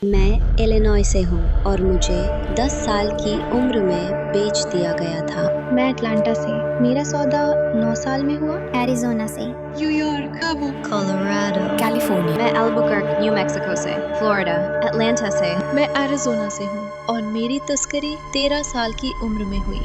मैं इलिनॉय से हूँ और मुझे 10 साल की उम्र में बेच दिया गया था। मैं अटलांटा से, मेरा सौदा 9 साल में हुआ। एरिज़ोना से, न्यूयॉर्क, काबू, कोलोराडो, कैलिफोर्निया। मैं अल्बुकर्क, न्यू मैक्सिको से, फ्लोरिडा, अटलांटा से। मैं एरिज़ोना से हूँ और मेरी तस्करी 13 साल की उम्र में हुई।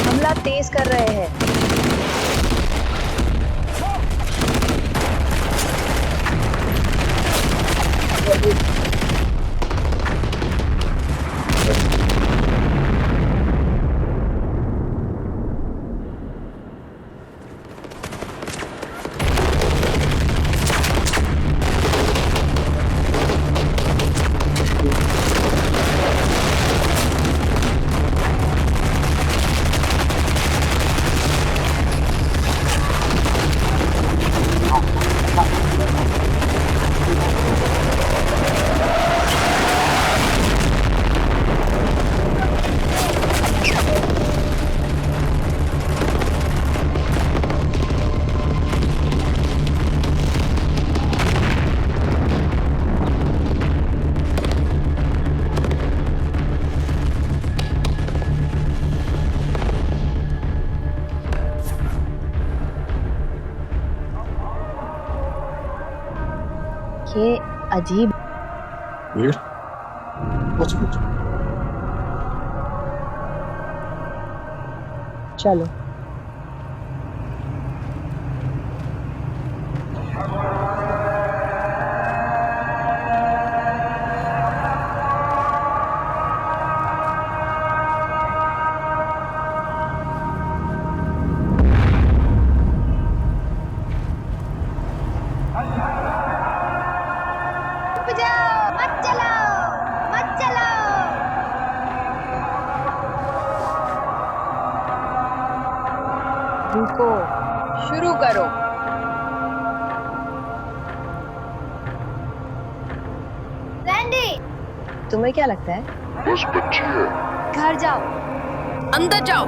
हमला तेज कर रहे हैं। ये अजीब। Weird? What's weird? चलो। रुको, शुरू करो। रैंडी, तुम्हें क्या लगता है? घर जाओ, अंदर जाओ।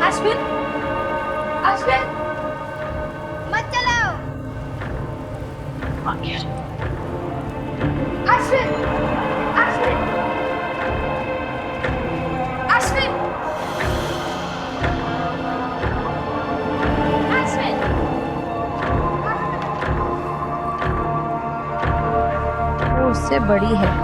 अश्विन, अश्विन, मत चलाओ। अश्विन, अश्विन, अश्विन, अश्विन। वो उससे बड़ी है।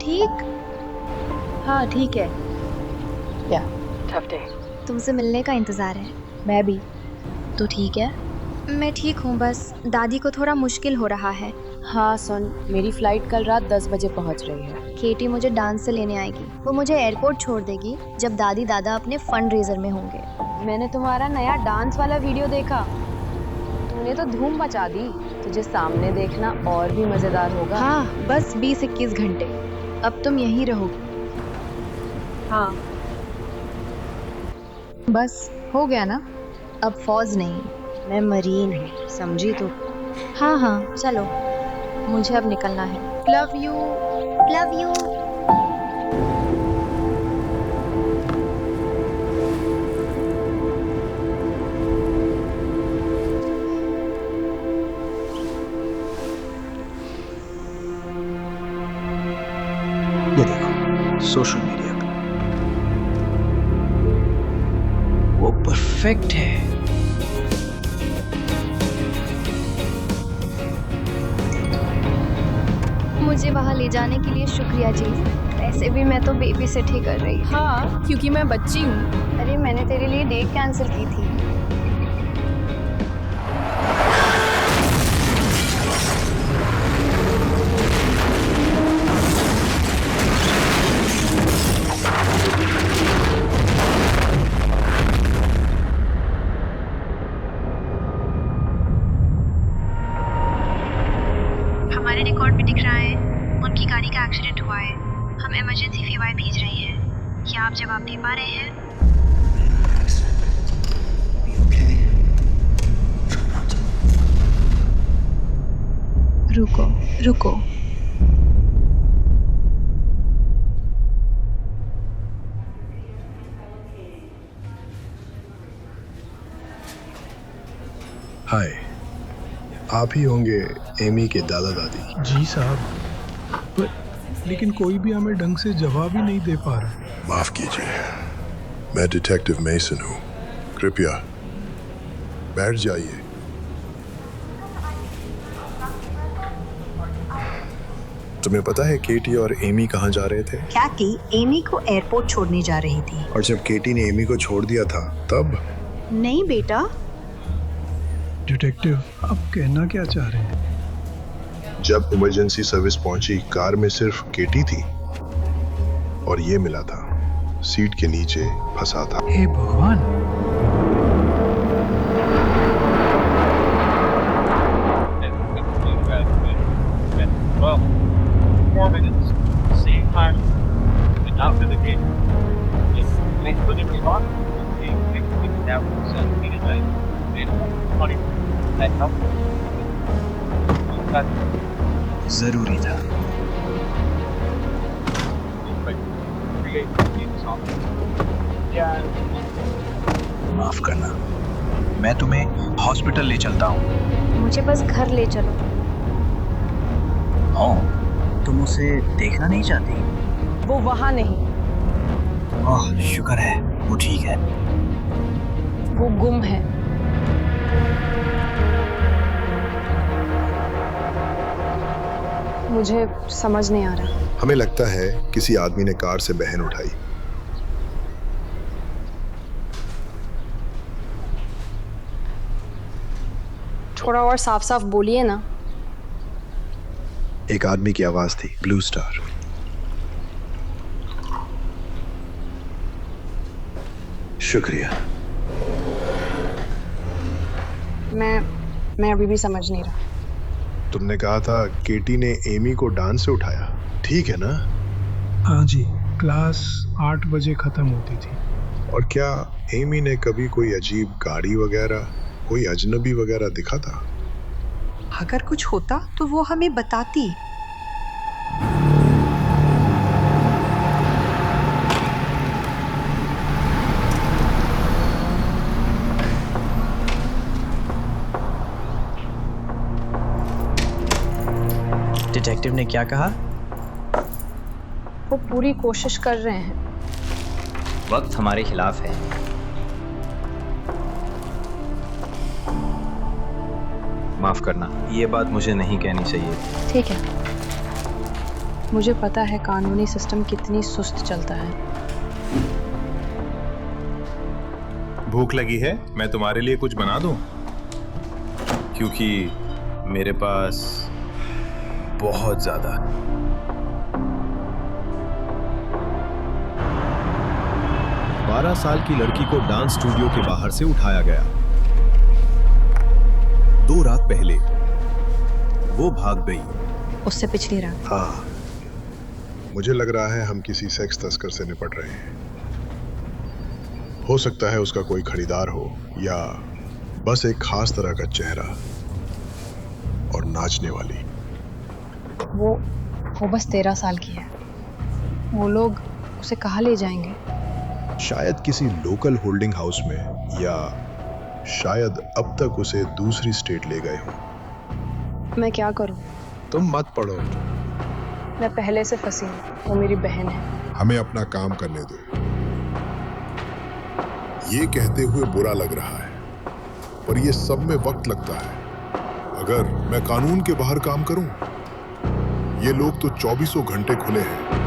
ठीक? हाँ ठीक है। या टफ डे। तुमसे मिलने का इंतज़ार है। मैं भी। तो ठीक है, मैं ठीक हूँ, बस दादी को थोड़ा मुश्किल हो रहा है। हाँ सुन, मेरी फ्लाइट कल रात 10 बजे पहुंच रही है। केटी मुझे डांस से लेने आएगी। वो मुझे एयरपोर्ट छोड़ देगी जब दादी दादा अपने फंड रेजर में होंगे। मैंने तुम्हारा नया डांस वाला वीडियो देखा, तुमने तो धूम मचा दी। तुझे सामने देखना और भी मजेदार होगा। हाँ, बस 20-21 घंटे। अब तुम यहीं रहोगी। हाँ बस हो गया ना? अब फौज नहीं, मैं मरीन हूँ, समझी तो? हाँ हाँ चलो, मुझे अब निकलना है। Love you. Love you. ये देखो सोशल मीडिया पे वो परफेक्ट है। मुझे वहाँ ले जाने के लिए शुक्रिया जी। वैसे भी मैं तो बेबी सिट ही कर रही थी। हाँ, क्योंकि मैं बच्ची हूँ। अरे मैंने तेरे लिए डेट कैंसिल की थी। हमारे रिकॉर्ड में दिख रहा है उनकी गाड़ी का एक्सीडेंट हुआ है। हम इमरजेंसी फीवाई भेज रहे हैं। क्या आप जवाब दे पा रहे हैं? रुको रुको, हाय, आप ही होंगे एमी के दादा दादी? जी साहब, पर लेकिन कोई भी हमें ढंग से जवाब ही नहीं दे पा रहा। माफ कीजिए, मैं डिटेक्टिव मेसन हूँ। कृपया बैठ जाइए। तुम्हें पता है केटी और एमी कहाँ जा रहे थे? कैटी एमी को एयरपोर्ट छोड़ने जा रही थी। और जब केटी ने एमी को छोड़ दिया था तब? नहीं बेटा। डिटेक्टिव, आप कहना क्या चाह रहे हैं? जब इमरजेंसी सर्विस पहुंची, कार में सिर्फ केटी थी और ये मिला था, सीट के नीचे फंसा था। हे भगवान! जरूरी था। माफ करना, मैं तुम्हें हॉस्पिटल ले चलता हूँ। मुझे बस घर ले चलो। ओह, तुम उसे देखना नहीं चाहती? वो वहाँ नहीं। ओह, शुक्र है वो ठीक है। वो गुम है। मुझे समझ नहीं आ रहा। हमें लगता है किसी आदमी ने कार से बहन उठाई। थोड़ा और साफ साफ बोलिए ना। एक आदमी की आवाज थी, ब्लू स्टार। शुक्रिया। मैं अभी भी समझ नहीं रहा। तुमने कहा था केटी ने एमी को डांस से उठाया, ठीक है ना? हाँ जी, क्लास 8 बजे खत्म होती थी। और क्या एमी ने कभी कोई अजीब गाड़ी वगैरह, कोई अजनबी वगैरह दिखा था? अगर कुछ होता तो वो हमें बताती। डिटेक्टिव ने क्या कहा? वो पूरी कोशिश कर रहे हैं। वक्त हमारे खिलाफ है। माफ करना, ये बात मुझे नहीं कहनी चाहिए। ठीक है। मुझे पता है कानूनी सिस्टम कितनी सुस्त चलता है। भूख लगी है? मैं तुम्हारे लिए कुछ बना दूं? क्योंकि मेरे पास बहुत ज्यादा। 12 साल की लड़की को डांस स्टूडियो के बाहर से उठाया गया। 2 रात पहले वो भाग गई। उससे पिछली रात। हाँ, मुझे लग रहा है हम किसी सेक्स तस्कर से निपट रहे हैं। हो सकता है उसका कोई खरीदार हो या बस एक खास तरह का चेहरा और नाचने वाली। वो बस 13 साल की है। वो लोग उसे कहाँ ले जाएंगे? शायद किसी लोकल होल्डिंग हाउस में, या शायद अब तक उसे दूसरी स्टेट ले गए हों। मैं क्या करूं? तुम मत पढ़ो। मैं पहले से फंसी हूं। वो मेरी बहन है। हमें अपना काम करने दो। ये कहते हुए बुरा लग रहा है, पर ये सब में वक्त लगता है। अगर मैं कानून के बाहर काम करूं, ये लोग तो 24 घंटे खुले हैं।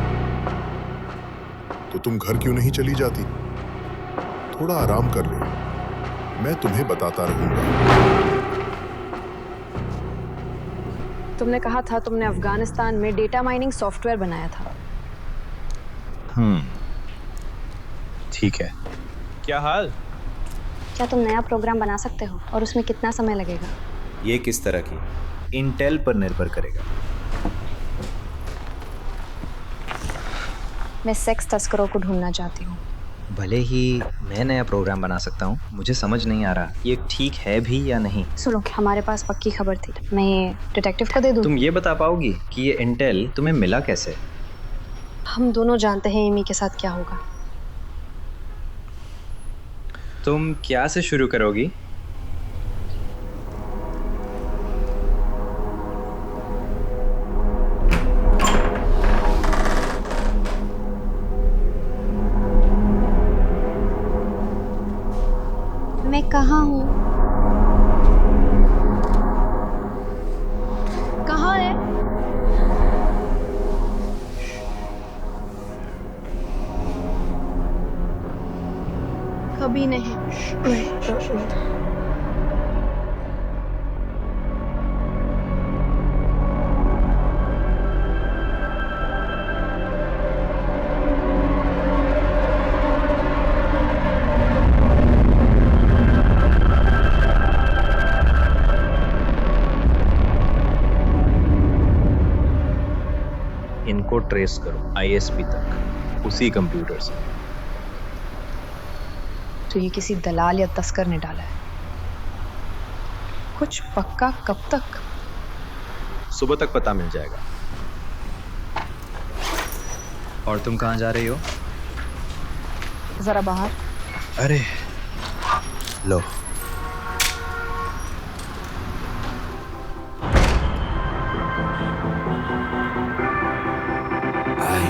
तो तुम घर क्यों नहीं चली जाती? थोड़ा आराम कर लो, मैं तुम्हें बताता रहूंगा। तुमने कहा था तुमने अफगानिस्तान में डेटा माइनिंग सॉफ्टवेयर बनाया था। ठीक है। क्या हाल? क्या तुम नया प्रोग्राम बना सकते हो और उसमें कितना समय लगेगा? ये किस तरह की? इंटेल पर निर्भर करेगा। मैं सेक्स तस्करों को ढूंढना चाहती हूँ। भले ही मैं नया प्रोग्राम बना सकता हूँ, मुझे समझ नहीं आ रहा ये ठीक है भी या नहीं। सुनो, हमारे पास पक्की खबर थी। मैं ये डिटेक्टिव को दे दूँ? तुम ये बता पाओगी कि ये इंटेल तुम्हें मिला कैसे? हम दोनों जानते हैं एमी के साथ क्या होगा। तुम क्या से शुरू करोगी? मैं कहाँ हूँ? कहाँ है? कभी नहीं। इनको ट्रेस करो आईएसपी तक, उसी कंप्यूटर से। तो ये किसी दलाल या तस्कर ने डाला है। कुछ पक्का कब तक? सुबह तक पता मिल जाएगा। और तुम कहाँ जा रही हो? जरा बाहर। अरे लो।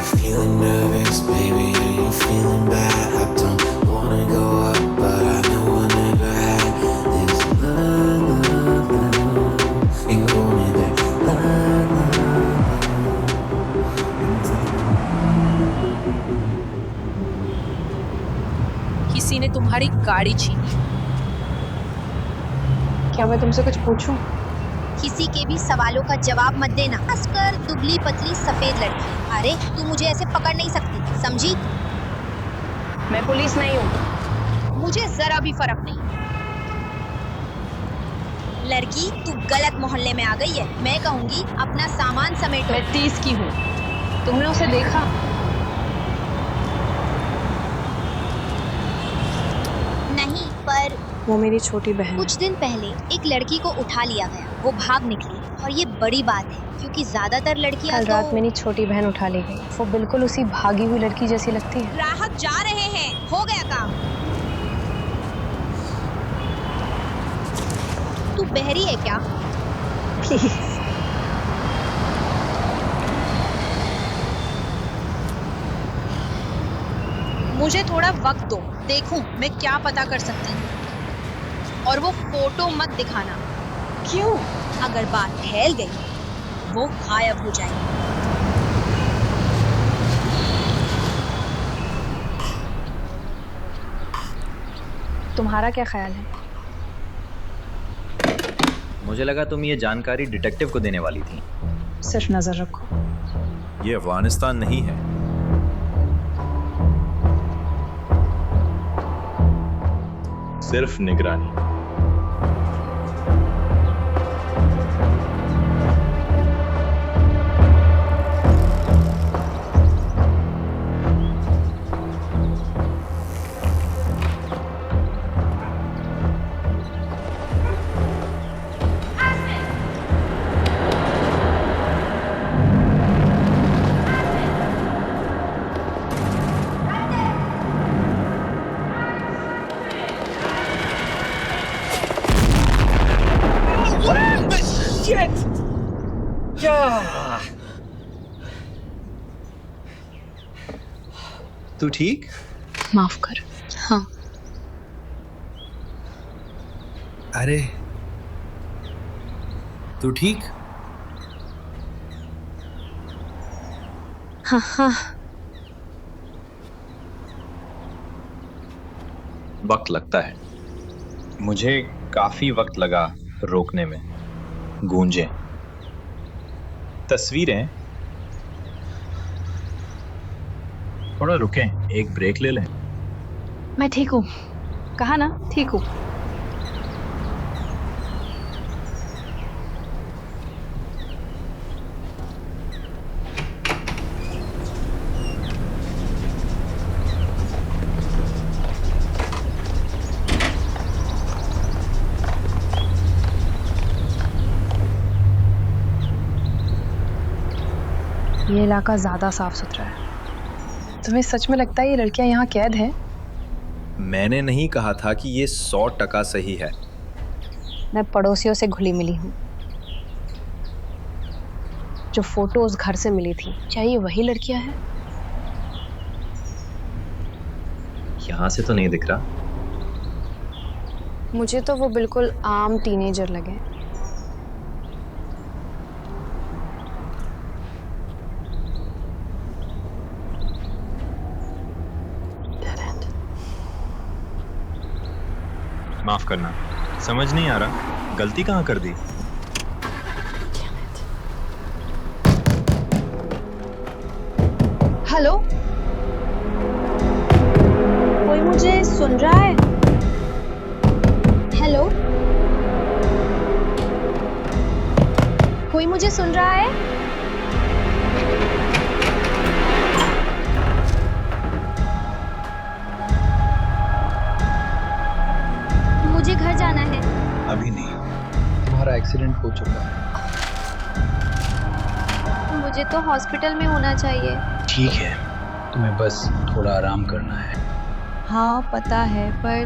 Feeling nervous, baby, are you feeling bad? I don't wanna go up, but I know I never had this love. You call me that love. किसी ने तुम्हारी गाड़ी छीनी। क्या मैं तुमसे कुछ पूछूं? किसी के भी सवालों का जवाब मत देना। खासकर दुबली पतली सफेद लड़की। अरे तू मुझे ऐसे पकड़ नहीं सकती, समझी? मैं पुलिस नहीं हूँ। मुझे जरा भी फर्क नहीं। लड़की, तू गलत मोहल्ले में आ गई है। मैं कहूँगी अपना सामान समेटो। मैं 30 की हूँ। तुमने उसे देखा? नहीं, पर वो मेरी छोटी बहन। कुछ दिन पहले एक लड़की को उठा लिया गया। वो भाग निकली और ये बड़ी बात है क्योंकि ज्यादातर लड़कियां कल रात मेरी छोटी बहन उठा ली गई। वो बिल्कुल उसी भागी हुई लड़की जैसी लगती है। ग्राहक जा रहे हैं, हो गया काम। तू बहरी है क्या? प्लीज। मुझे थोड़ा वक्त दो, देखूं मैं क्या पता कर सकती हूँ। और वो फोटो मत दिखाना। क्यों? अगर बात फैल गई वो गायब हो जाएगी। तुम्हारा क्या ख्याल है? मुझे लगा तुम ये जानकारी डिटेक्टिव को देने वाली थी। सिर्फ नजर रखो। ये अफगानिस्तान नहीं है। सिर्फ निगरानी। तू ठीक? माफ कर। हाँ। अरे तू ठीक? हाँ हाँ। वक्त लगता है। मुझे काफी वक्त लगा रोकने में। गूंजें, तस्वीरें। थोड़ा रुकें, एक ब्रेक ले लें। मैं ठीक हूँ, कहा ना ठीक हूँ। ये इलाका ज्यादा साफ सुथरा है। तुम्हें सच में लगता है ये लड़कियां यहाँ कैद हैं? मैंने नहीं कहा था कि ये 100% सही है। मैं पड़ोसियों से घुली मिली हूँ। जो फोटोज घर से मिली थी, क्या ये वही लड़कियां हैं? यहाँ से तो नहीं दिख रहा। मुझे तो वो बिल्कुल आम टीनेजर लगे। माफ करना, समझ नहीं आ रहा गलती कहाँ कर दी। हेलो, कोई मुझे सुन रहा है? हेलो, कोई मुझे सुन रहा है? मुझे घर जाना है। अभी नहीं, तुम्हारा एक्सीडेंट हो चुका है। मुझे तो हॉस्पिटल में होना चाहिए। ठीक है, तुम्हें बस थोड़ा आराम करना है। हाँ पता है, पर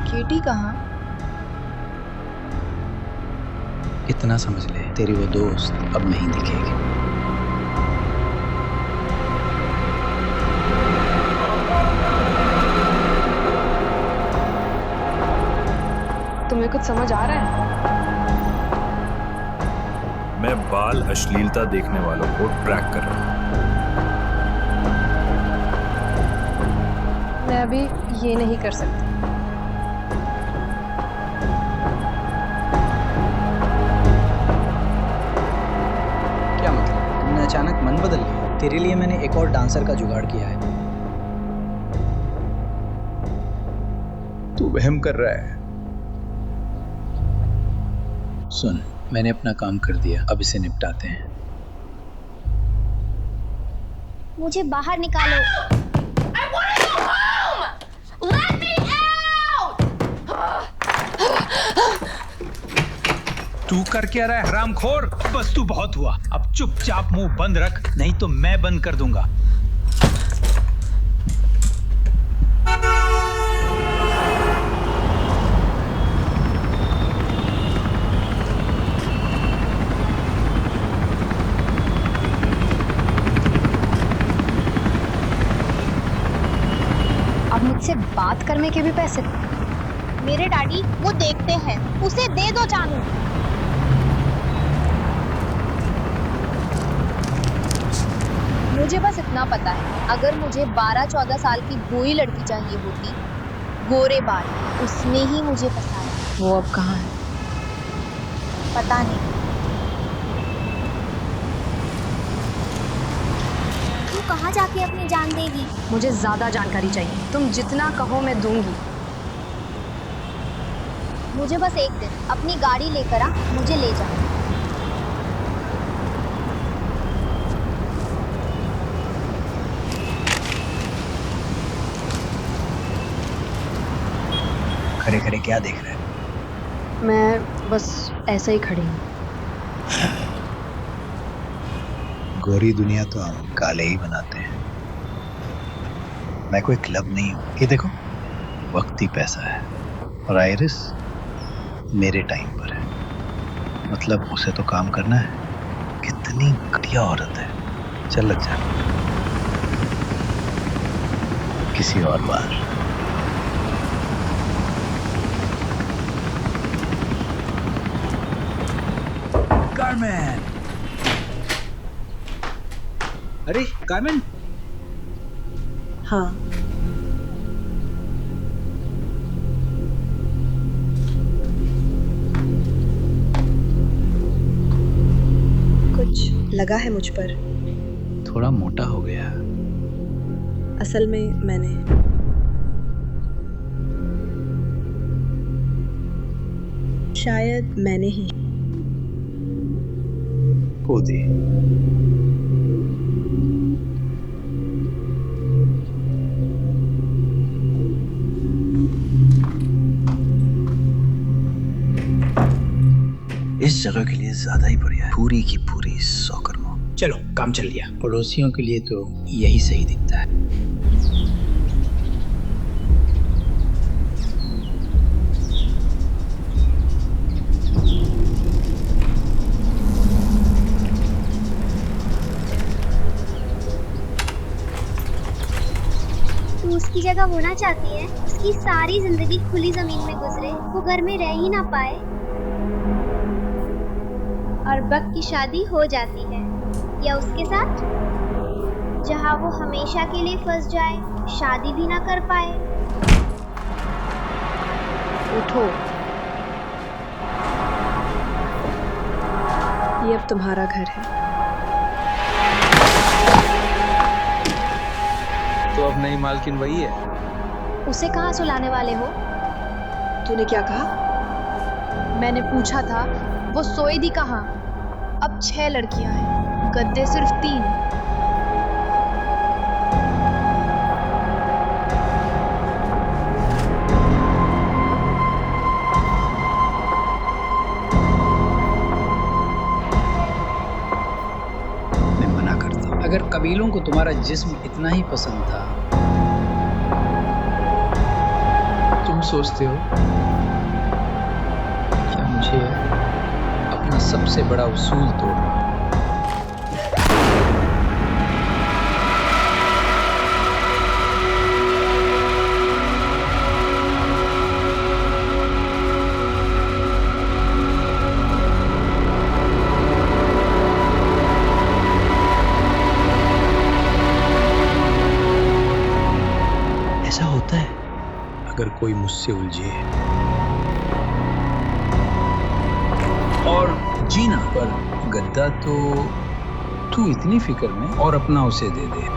केटी कहाँ? इतना समझ ले, तेरी वो दोस्त अब नहीं दिखेगी। तुम्हें कुछ समझ आ रहा है? मैं बाल अश्लीलता देखने वालों को ट्रैक कर रहा हूँ। मैं अभी ये नहीं कर सकती। क्या मतलब? तुमने अचानक मन बदल लिया? तेरे लिए मैंने एक और डांसर का जुगाड़ किया है। तू वहम कर रहा है। सुन, मैंने अपना काम कर दिया, अब इसे निपटाते हैं। मुझे बाहर निकालो। I want to go home! Let me out! तू कर क्या रहा है हरामखोर? बस तू बहुत हुआ, अब चुपचाप मुंह बंद रख, नहीं तो मैं बंद कर दूंगा। अब मुझसे बात करने के भी पैसे? मेरे डैडी वो देखते हैं, उसे दे दो जानू। मुझे बस इतना पता है, अगर मुझे 12-14 साल की कोई लड़की चाहिए होती गोरे बाल, उसने ही मुझे फंसाया। वो अब कहाँ है? पता नहीं। तू कहाँ जाके अपनी जान देगी? मुझे ज्यादा जानकारी चाहिए। तुम जितना कहो मैं दूंगी। मुझे बस एक दिन अपनी गाड़ी लेकर आ, मुझे ले जा। खड़े खड़े क्या देख रहे हैं? मैं बस ऐसे ही खड़ी हूँ। गोरी दुनिया तो हम काले ही बनाते हैं। मैं कोई क्लब नहीं हूँ। ये देखो, वक्त ही पैसा है और आइरिस मेरे टाइम पर है। मतलब उसे तो काम करना है। कितनी घटिया औरत है। चल लग जा, किसी और बार। कारमेन। अरे कारमेन। हाँ, कुछ लगा है मुझ पर। थोड़ा मोटा हो गया। असल में मैंने शायद मैंने ही खो दी। इस जगह के लिए ज्यादा ही बढ़िया है। पूरी की पूरी 100 कर्मों। चलो काम चल लिया। पड़ोसियों के लिए तो यही सही दिखता है। तू उसकी जगह होना चाहती है? उसकी सारी जिंदगी खुली जमीन में गुजरे, वो घर में रह ही ना पाए और बक की शादी हो जाती है या उसके साथ, जहाँ वो हमेशा के लिए फंस जाए, शादी भी ना कर पाए। उठो, ये अब तुम्हारा घर है। तो अब नई मालकिन वही है। उसे कहाँ सुलाने वाले हो? तूने क्या कहा? मैंने पूछा था वो सोई दी कहाँ? अब 6 लड़कियां हैं, गद्दे सिर्फ 3। मैं मना करता हूँ। अगर कबीलों को तुम्हारा जिस्म इतना ही पसंद था, तुम सोचते हो क्या मुझे अपना सबसे बड़ा उसूल तोड़ना? ऐसा होता है अगर कोई मुझसे उलझे और जीना। पर गद्दा तो तू इतनी फिक्र में और अपना उसे दे दे।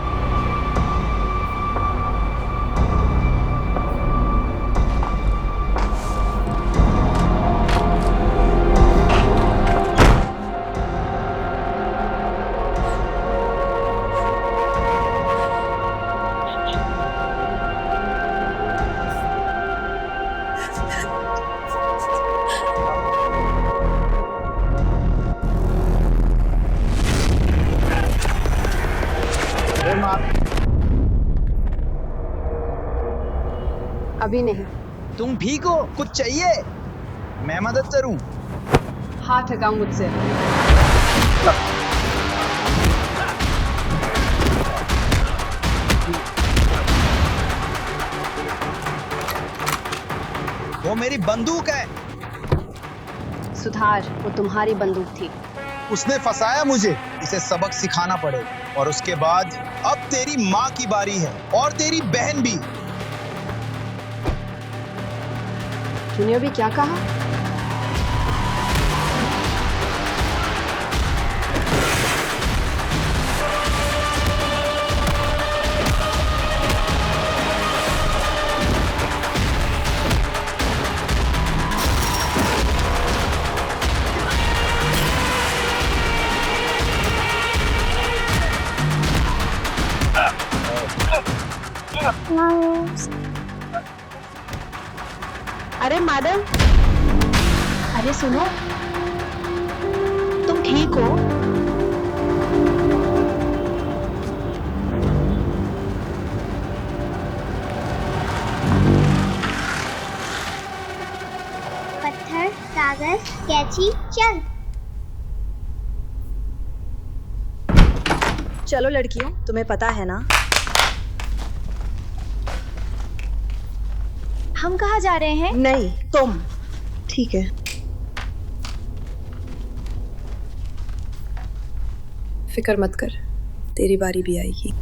अभी नहीं। तुम भीगो, कुछ चाहिए? मैं मदद करूं? हाथ हटाओ मुझसे। वो मेरी बंदूक है। सुधार, वो तुम्हारी बंदूक थी। उसने फंसाया मुझे। इसे सबक सिखाना पड़ेगा। और उसके बाद अब तेरी माँ की बारी है और तेरी बहन भी। तूने अभी क्या कहा? अरे मैडम, अरे सुनो, तुम ठीक हो? पत्थर, कागज, कैंची, चल। चलो लड़कियों, तुम्हें पता है ना हम कहाँ जा रहे हैं? नहीं, तुम। ठीक है। फिक्र मत कर, तेरी बारी भी आएगी।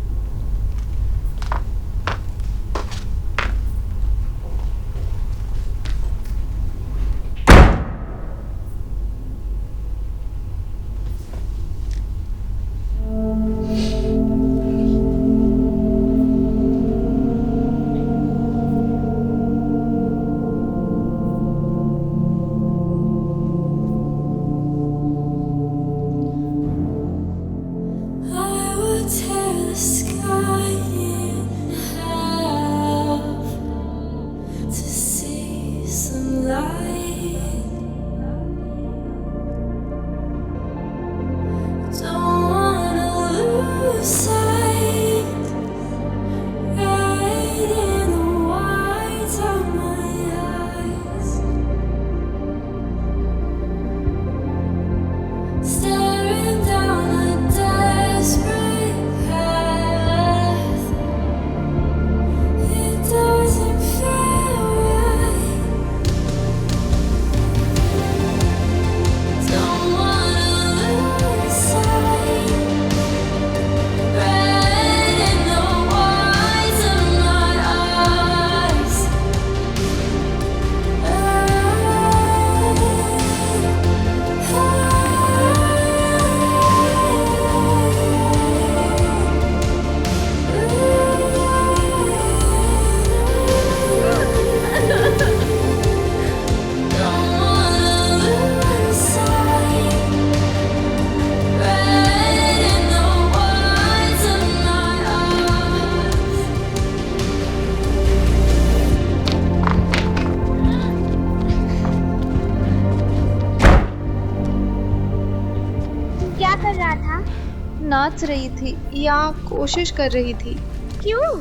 नाच रही थी या कोशिश कर रही थी। क्यों?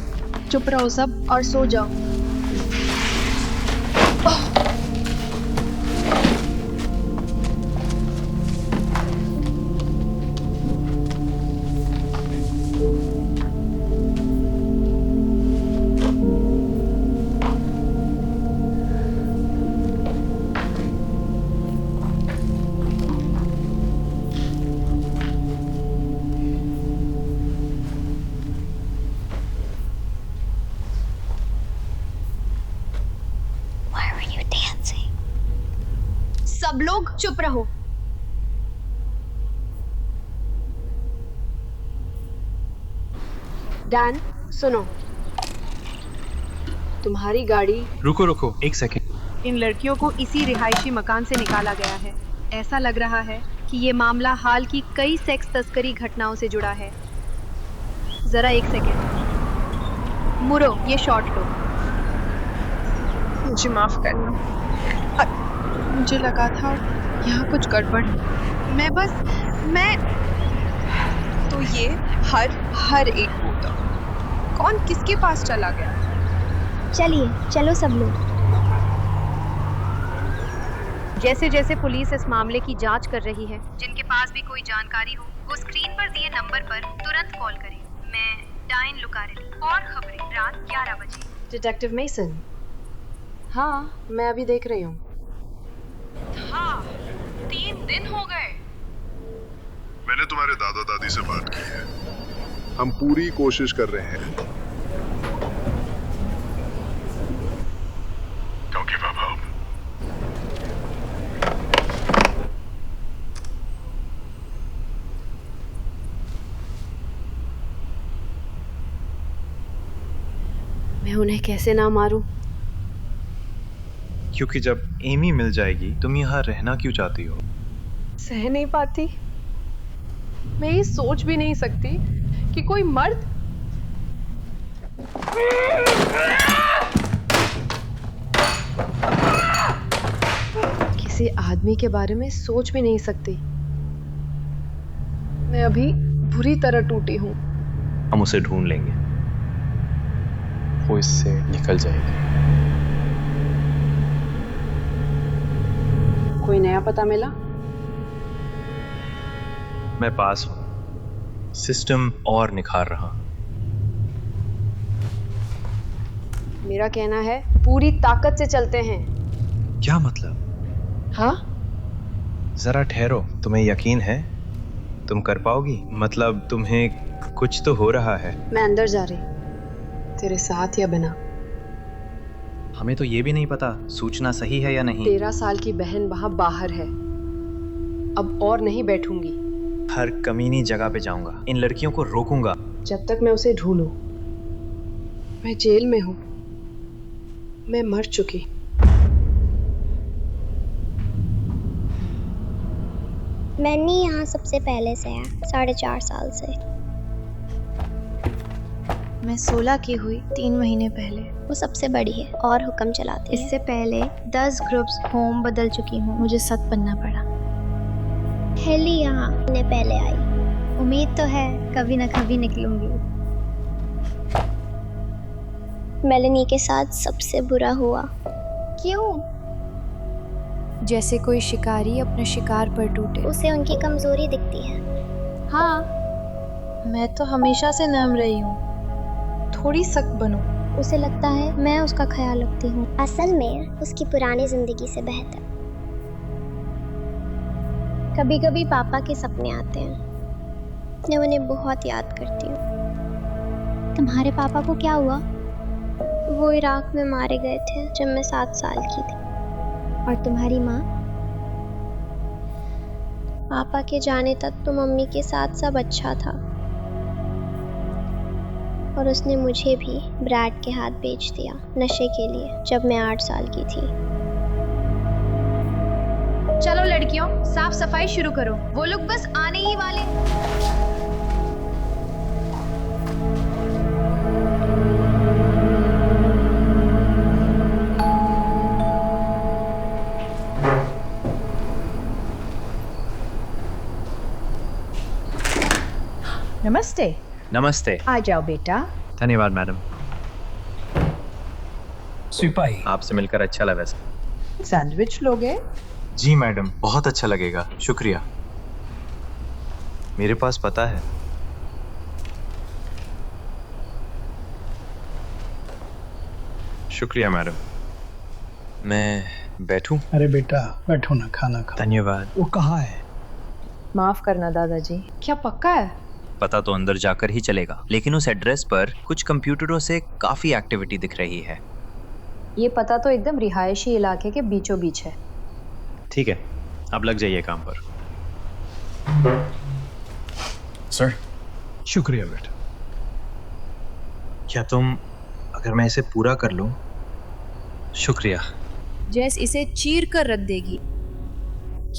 चुप रहो सब और सो जाओ। सब लोग चुप रहो। डैन, सुनो, तुम्हारी गाड़ी। रुको रुको, एक सेकेंड। इन लड़कियों को इसी रिहायशी मकान से निकाला गया है। ऐसा लग रहा है कि ये मामला हाल की कई सेक्स तस्करी घटनाओं से जुड़ा है। जरा एक सेकेंड, मुरो ये शॉट लो। मुझे माफ करना, मुझे लगा था यहाँ कुछ गड़बड़ है। मैं तो ये हर एक होता। कौन किसके पास चला गया? चलिए चलो सब लोग। जैसे जैसे पुलिस इस मामले की जांच कर रही है, जिनके पास भी कोई जानकारी हो वो स्क्रीन पर दिए नंबर पर तुरंत कॉल करें। मैं डाइन लुकारेली, और खबरें रात 11 बजे। Detective mason. हाँ, मैं अभी देख रही हूँ। हाँ, 3 दिन हो गए। मैंने तुम्हारे दादा दादी से बात की है। हम पूरी कोशिश कर रहे हैं, क्योंकि बाबा मैं उन्हें कैसे ना मारूं? क्योंकि जब एमी मिल जाएगी तुम यहाँ रहना क्यों चाहती हो? सह नहीं पाती। मैं ये सोच भी नहीं सकती कि कोई मर्द किसी आदमी के बारे में सोच भी नहीं सकती। मैं अभी बुरी तरह टूटी हूँ। हम उसे ढूंढ लेंगे, वो इससे निकल जाएगी। कोई नया पता मिला? मैं पास हूँ, सिस्टम और निखार रहा। मेरा कहना है पूरी ताकत से चलते हैं। क्या मतलब? हाँ? जरा ठहरो, तुम्हें यकीन है तुम कर पाओगी? मतलब तुम्हें कुछ तो हो रहा है। मैं अंदर जा रही, तेरे साथ या बिना। हमें तो ये भी नहीं पता सूचना सही है या नहीं। 13 साल की बहन वहां बाहर है, अब और नहीं बैठूंगी। हर कमीनी जगह पे जाऊंगा, इन लड़कियों को रोकूंगा जब तक मैं उसे ढूंढूं। मैं जेल में हूं, मैं मर चुकी। मैंने यहाँ सबसे पहले से है, 4.5 साल से। मैं 16 की हुई 3 महीने पहले। वो सबसे बड़ी है और हुक्म चलाती है। इससे पहले 10 ग्रुप्स होम बदल चुकी हूँ, मुझे 7 बनना पड़ा। हेली यहाँ ने पहले आई। उम्मीद तो है कभी न कभी निकलूंगी। मेलेनी के साथ सबसे बुरा हुआ। क्यों? जैसे कोई शिकारी अपने शिकार पर टूटे। उसे उनकी कमजोरी दिखती है। हाँ, मैं तो हमेशा से नम रही हूँ, थोड़ी सख्त बनो। उसे लगता है मैं उसका ख्याल रखती हूँ, असल में उसकी पुरानी जिंदगी से बेहतर। कभी कभी पापा के सपने आते हैं, मैं उन्हें बहुत याद करती हूँ। तुम्हारे पापा को क्या हुआ? वो इराक में मारे गए थे जब मैं 7 साल की थी। और तुम्हारी माँ? पापा के जाने तक तो मम्मी के साथ सब अच्छा था, और उसने मुझे भी ब्रैड के हाथ बेच दिया नशे के लिए जब मैं 8 साल की थी। चलो लड़कियों, साफ सफाई शुरू करो, वो लोग बस आने ही वाले। नमस्ते। नमस्ते। आ जाओ बेटा। धन्यवाद मैडम। सिपाही, आपसे मिलकर अच्छा लगा। सैंडविच लोगे? जी मैडम, बहुत अच्छा लगेगा, शुक्रिया। मेरे पास पता है। शुक्रिया मैडम। मैं बैठूं? अरे बेटा बैठो ना, खाना खाओ। धन्यवाद। वो कहाँ है? माफ करना दादाजी। क्या पक्का है? पता तो अंदर जाकर ही चलेगा, लेकिन उस एड्रेस पर कुछ कंप्यूटरों से काफी एक्टिविटी दिख रही है। ये पता तो एकदम रिहायशी इलाके के बीचों बीच है। ठीक है, अब लग जाइए काम पर। सर। शुक्रिया बेटा। क्या तुम, अगर मैं इसे पूरा कर लूं? शुक्रिया। जैस इसे चीर कर रख देगी।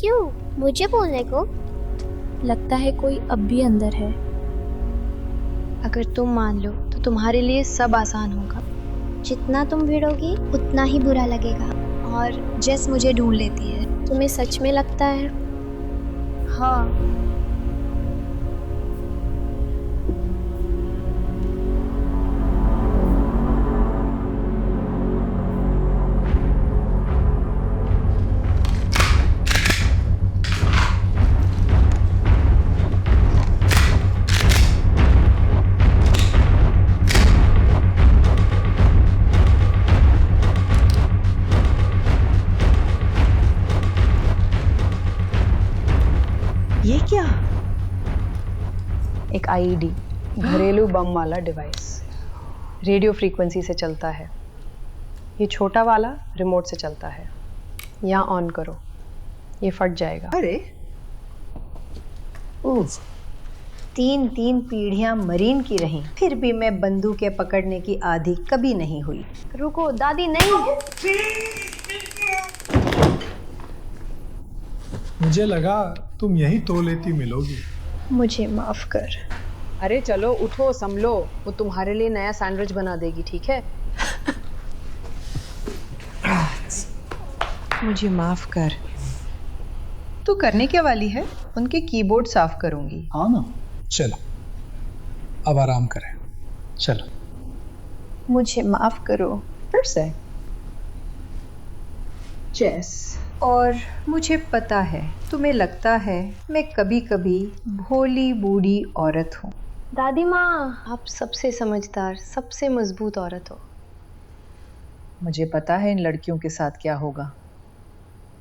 क्यों? मुझे बोलने को? लगता है कोई अब भी अंदर है। अगर तुम मान लो तो तुम्हारे लिए सब आसान होगा। जितना तुम भिड़ोगी उतना ही बुरा लगेगा। और जेस मुझे ढूंढ लेती है। तुम्हें सच में लगता है? हाँ। ये क्या? एक आईईडी, घरेलू बम वाला डिवाइस, रेडियो फ्रीक्वेंसी से चलता है। ये छोटा वाला रिमोट से चलता है। यहाँ ऑन करो, ये फट जाएगा। अरे 3 पीढ़ियां मरीन की रहीं, फिर भी मैं बंदूकें पकड़ने की आदी कभी नहीं हुई। रुको दादी, नहीं। मुझे लगा तुम यही तो लेती मिलोगी। मुझे माफ कर। अरे चलो उठो, संभलो, वो तुम्हारे लिए नया सैंडविच बना देगी, ठीक है? मुझे माफ कर। तू करने क्या वाली है? उनके कीबोर्ड साफ करूंगी। हाँ ना, चलो अब आराम करें, चलो। मुझे माफ करो। फिर से चेस। और मुझे पता है तुम्हें लगता है मैं कभी कभी भोली बूढ़ी औरत हूँ। दादी माँ, आप सबसे समझदार, सबसे मजबूत औरत हो। मुझे पता है इन लड़कियों के साथ क्या होगा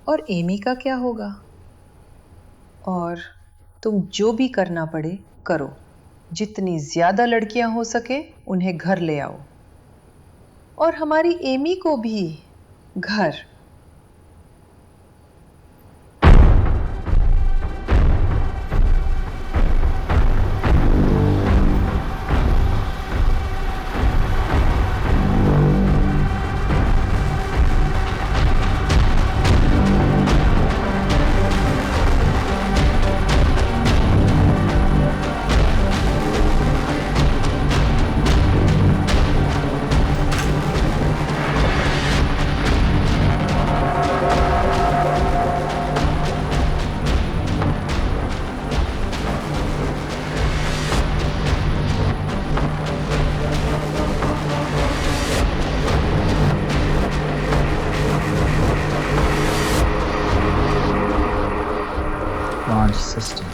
और एमी का क्या होगा। और तुम जो भी करना पड़े करो। जितनी ज्यादा लड़कियां हो सके उन्हें घर ले आओ, और हमारी एमी को भी घर। Launch system.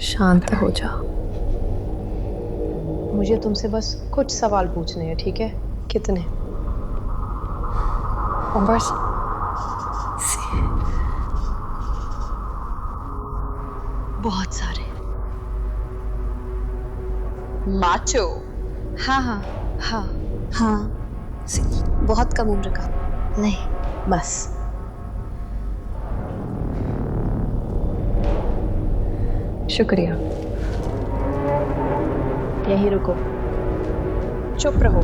शांत हो जाओ। मुझे तुमसे बस कुछ सवाल पूछने हैं, ठीक है? कितने? बस बहुत सारे। माचो। हाँ हाँ हाँ हाँ, बहुत कम उम्र का। नहीं, बस। शुक्रिया। यहीं रुको, चुप रहो।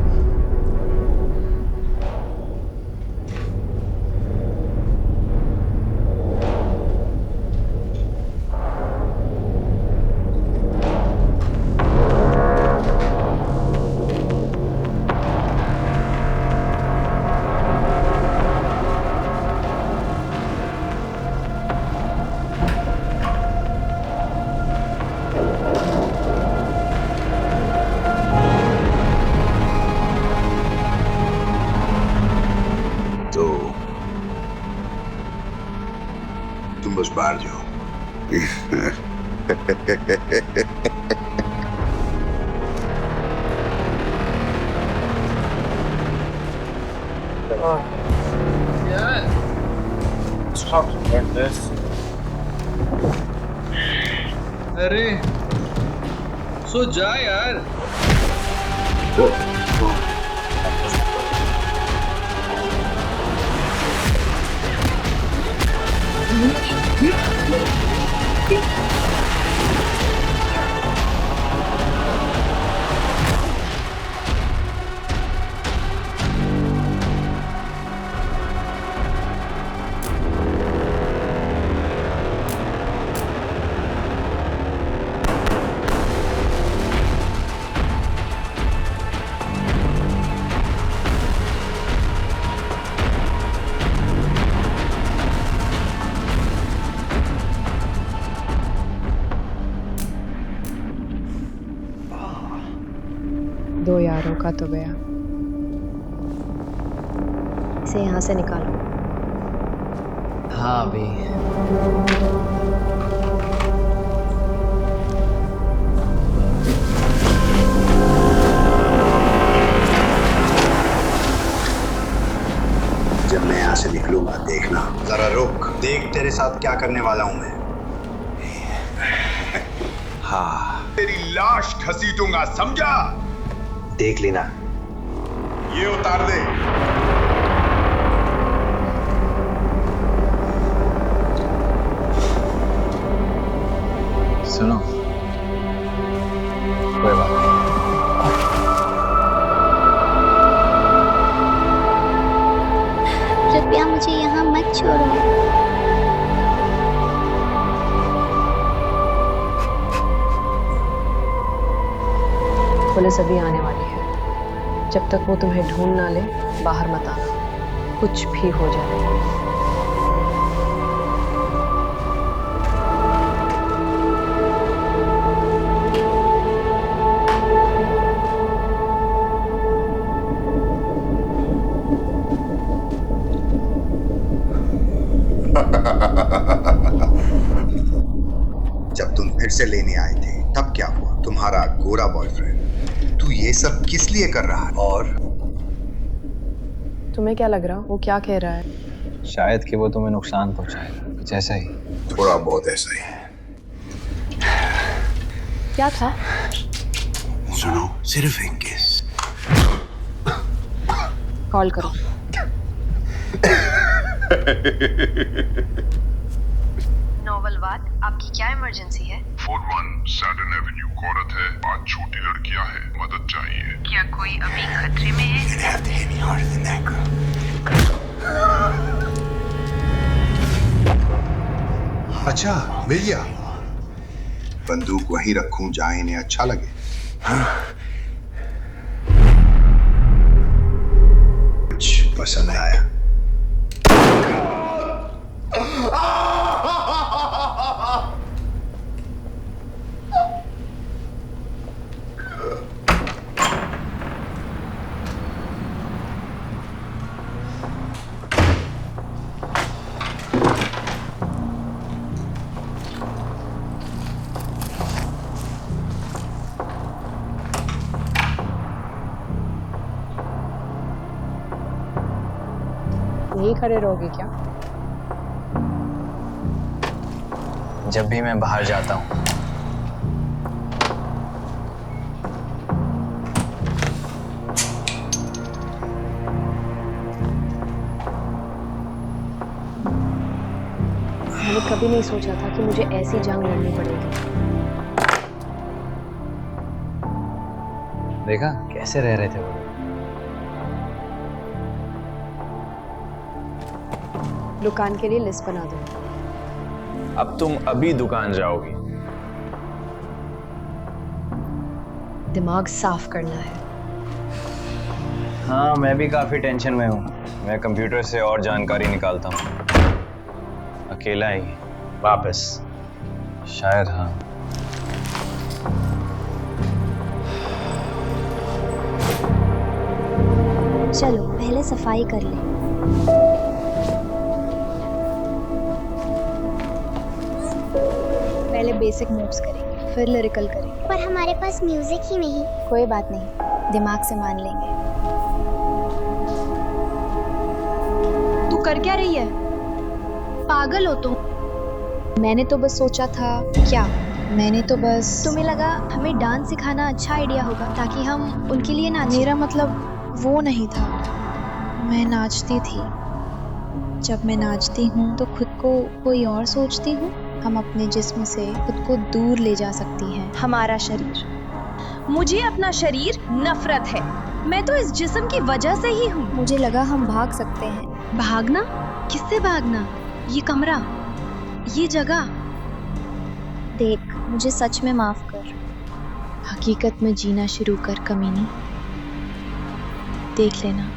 तुम बस बाहर जाओ। अरे सो जा यार। दो यारों का तो गया। इसे यहाँ से निकालो। हाँ अभी। जब मैं यहाँ से निकलूंगा देखना। जरा रुक, देख तेरे साथ क्या करने वाला हूँ मैं। हाँ, तेरी लाश घसीटूंगा, समझा? देख लेना। ये उतार दे। सुनो, कोई बात नहीं। कृपया मुझे यहाँ मत छोड़ो। पुलिस अभी आने वाली है। जब तक वो तुम्हें ढूंढ ना ले, बाहर मत आना। कुछ भी हो जाए। जब तुम फिर से लेने आए थे तब क्या हुआ? तुम्हारा गोरा बॉयफ्रेंड। तू ये सब किस लिए कर रहा है? और तुम्हें क्या लग रहा? वो क्या कह रहा है? शायद कि वो तुम्हें नुकसान पहुंचाएगा, कुछ ऐसा ही। थोड़ा बहुत ऐसा ही। क्या था? सुनो, सिर्फ एक किस। कॉल करो। नोवेल बात, आपकी क्या इमरजेंसी है? 41 सैडन एवेन्यू, औरत है, 5 छोटी लड़कियां हैं, मदद चाहिए। क्या कोई अभी खतरे में है? अच्छा, मिल गया। बंदूक वहीं रखूं जहां इन्हें अच्छा लगे। कुछ पसंद आया? यहीं खड़े रहोगे क्या? जब भी मैं बाहर जाता हूँ मैंने कभी नहीं सोचा था कि मुझे ऐसी जंग लड़नी पड़ेगी। देखा कैसे रह रहे थे वो। दुकान के लिए लिस्ट बना दो। अब तुम अभी दुकान जाओगी? दिमाग साफ करना है। हाँ, मैं भी काफी टेंशन में हूँ। मैं कंप्यूटर से और जानकारी निकालता हूँ, अकेला ही वापस। शायद हाँ। चलो पहले सफाई कर लें। पहले बेसिक नोट्स करेंगे, फिर लिरिकल करेंगे। पर हमारे पास म्यूजिक ही नहीं। कोई बात नहीं, दिमाग से मान लेंगे। तू कर क्या रही है? पागल हो तुम? मैंने तो बस सोचा था। क्या? मैंने तो बस। तुम्हें लगा हमें डांस सिखाना अच्छा आइडिया होगा ताकि हम उनके लिए नाचें? मेरा मतलब वो नहीं था। मैं नाचती थी। जब मैं नाचती हूँ तो खुद को कोई और सोचती हूँ। हम अपने जिस्म से खुद को दूर ले जा सकती हैं। हमारा शरीर। मुझे अपना शरीर नफरत है। मैं तो इस जिस्म की वजह से ही हूँ। मुझे लगा हम भाग सकते हैं। भागना? किससे भागना? ये कमरा, ये जगह। देख, मुझे सच में माफ कर। हकीकत में जीना शुरू कर कमीनी। देख लेना।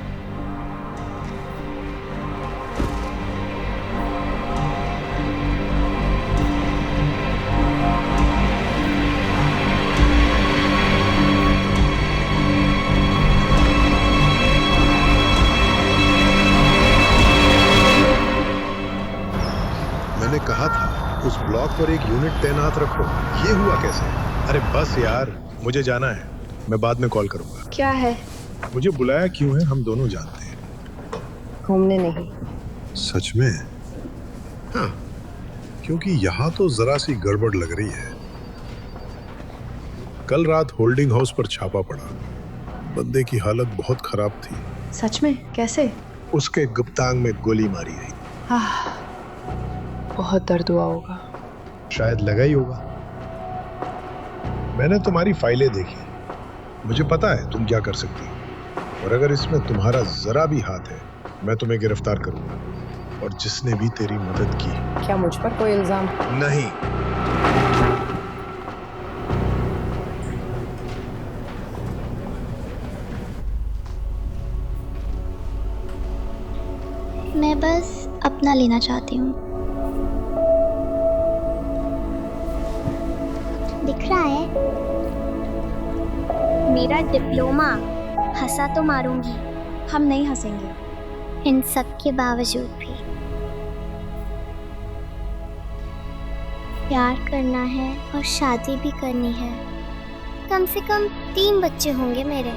वक्त पर एक यूनिट तैनात रखो, ये हुआ कैसे? अरे बस यार, मुझे जाना है, मैं बाद में कॉल करूंगा। क्या है? मुझे बुलाया क्यों है हम दोनों जानते हैं। घूमने नहीं। सच में? हाँ, क्योंकि यहाँ तो जरा सी गड़बड़ लग रही है। कल रात होल्डिंग हाउस पर छापा पड़ा, बंदे की हालत बहुत खराब थी। सच में? कैसे? उसके गुप्तांग में गोली मारी गई। बहुत दर्द हुआ होगा। शायद लगा ही होगा। मैंने तुम्हारी फाइलें देखी, मुझे पता है तुम क्या कर सकती हो, और अगर इसमें तुम्हारा जरा भी हाथ है मैं तुम्हें गिरफ्तार करूंगा, और जिसने भी तेरी मदद की। क्या मुझ पर कोई इल्जाम? नहीं। मैं बस अपना लेना चाहती हूँ। दिख रहा है मेरा डिप्लोमा। हंसा तो मारूंगी। हम नहीं हंसेंगे। इन सब के बावजूद भी प्यार करना है और शादी भी करनी है। कम से कम 3 बच्चे होंगे मेरे।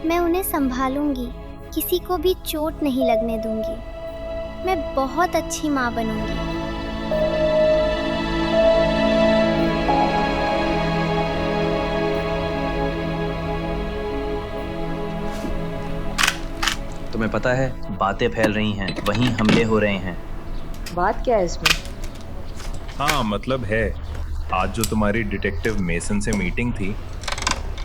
मैं उन्हें संभालूंगी, किसी को भी चोट नहीं लगने दूंगी। मैं बहुत अच्छी माँ बनूंगी। तुम्हें पता है बातें फैल रही हैं, वहीं हमले हो रहे हैं। बात क्या है इसमें? हाँ मतलब है, आज जो तुम्हारी डिटेक्टिव मेसन से मीटिंग थी।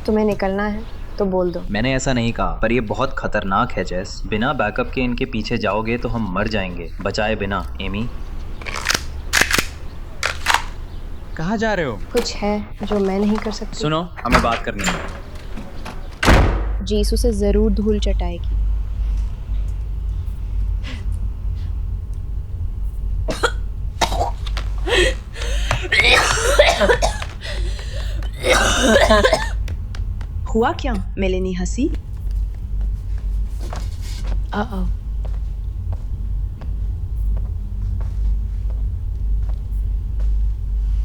तुम्हें निकलना है तो बोल दो। मैंने ऐसा नहीं कहा, पर ये बहुत खतरनाक है जेस। बिना बैकअप के इनके पीछे जाओगे तो हम मर जाएंगे, बचाए बिना। एमी, कहाँ जा रहे हो? कुछ है जो मैं नहीं कर सकती। सुनो, हमें बात करनी है। जीसू से जरूर धूल चटाएगी। हुआ क्या? मेलेनी हंसी।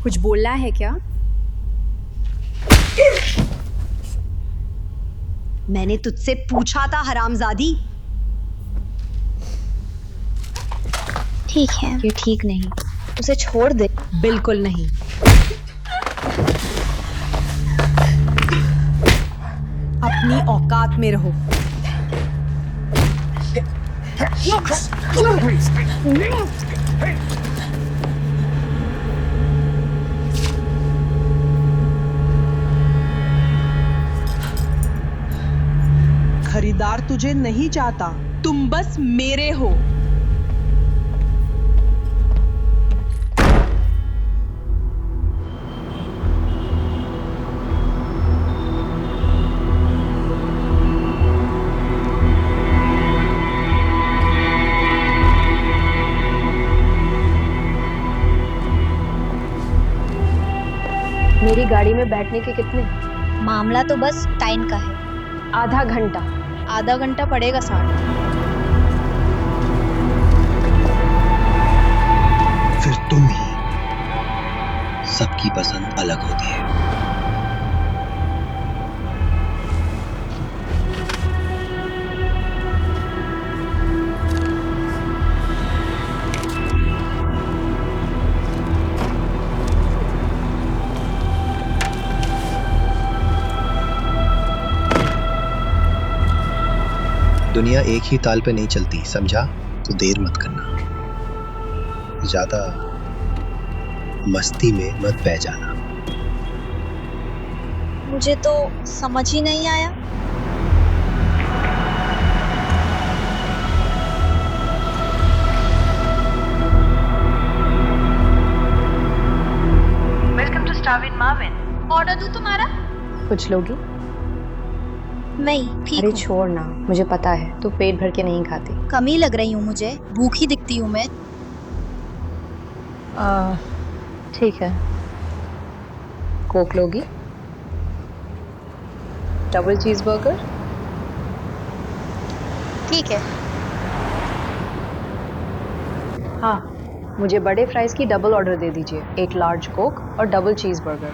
कुछ बोलना है क्या? मैंने तुझसे पूछा था हरामजादी। ठीक है। ये ठीक नहीं, उसे छोड़ दे। बिल्कुल नहीं। अपनी औकात में रहो। खरीदार तुझे नहीं चाहता, तुम बस मेरे हो। मेरी गाड़ी में बैठने के कितने? मामला तो बस टाइम का है। आधा घंटा। आधा घंटा पड़ेगा 60। फिर तुम ही। सबकी पसंद अलग होती है। दुनिया एक ही ताल पे नहीं चलती, समझा? तो देर मत करना, ज्यादा मस्ती में मत बह जाना। मुझे तो समझ ही नहीं आया। Welcome to Starvin Marvin. Order दूं तुम्हारा? कुछ लोगी? नहीं, ठीक अरे हूँ। छोड़ ना, मुझे पता है तू पेट भर के नहीं खाती। कमी लग रही हूँ मुझे, भूखी दिखती हूँ मैं। ठीक है। कोक लोगी? Double cheeseburger? ठीक है। हाँ, मुझे बड़े फ्राइज की डबल ऑर्डर दे दीजिए, एक लार्ज कोक और डबल चीज बर्गर।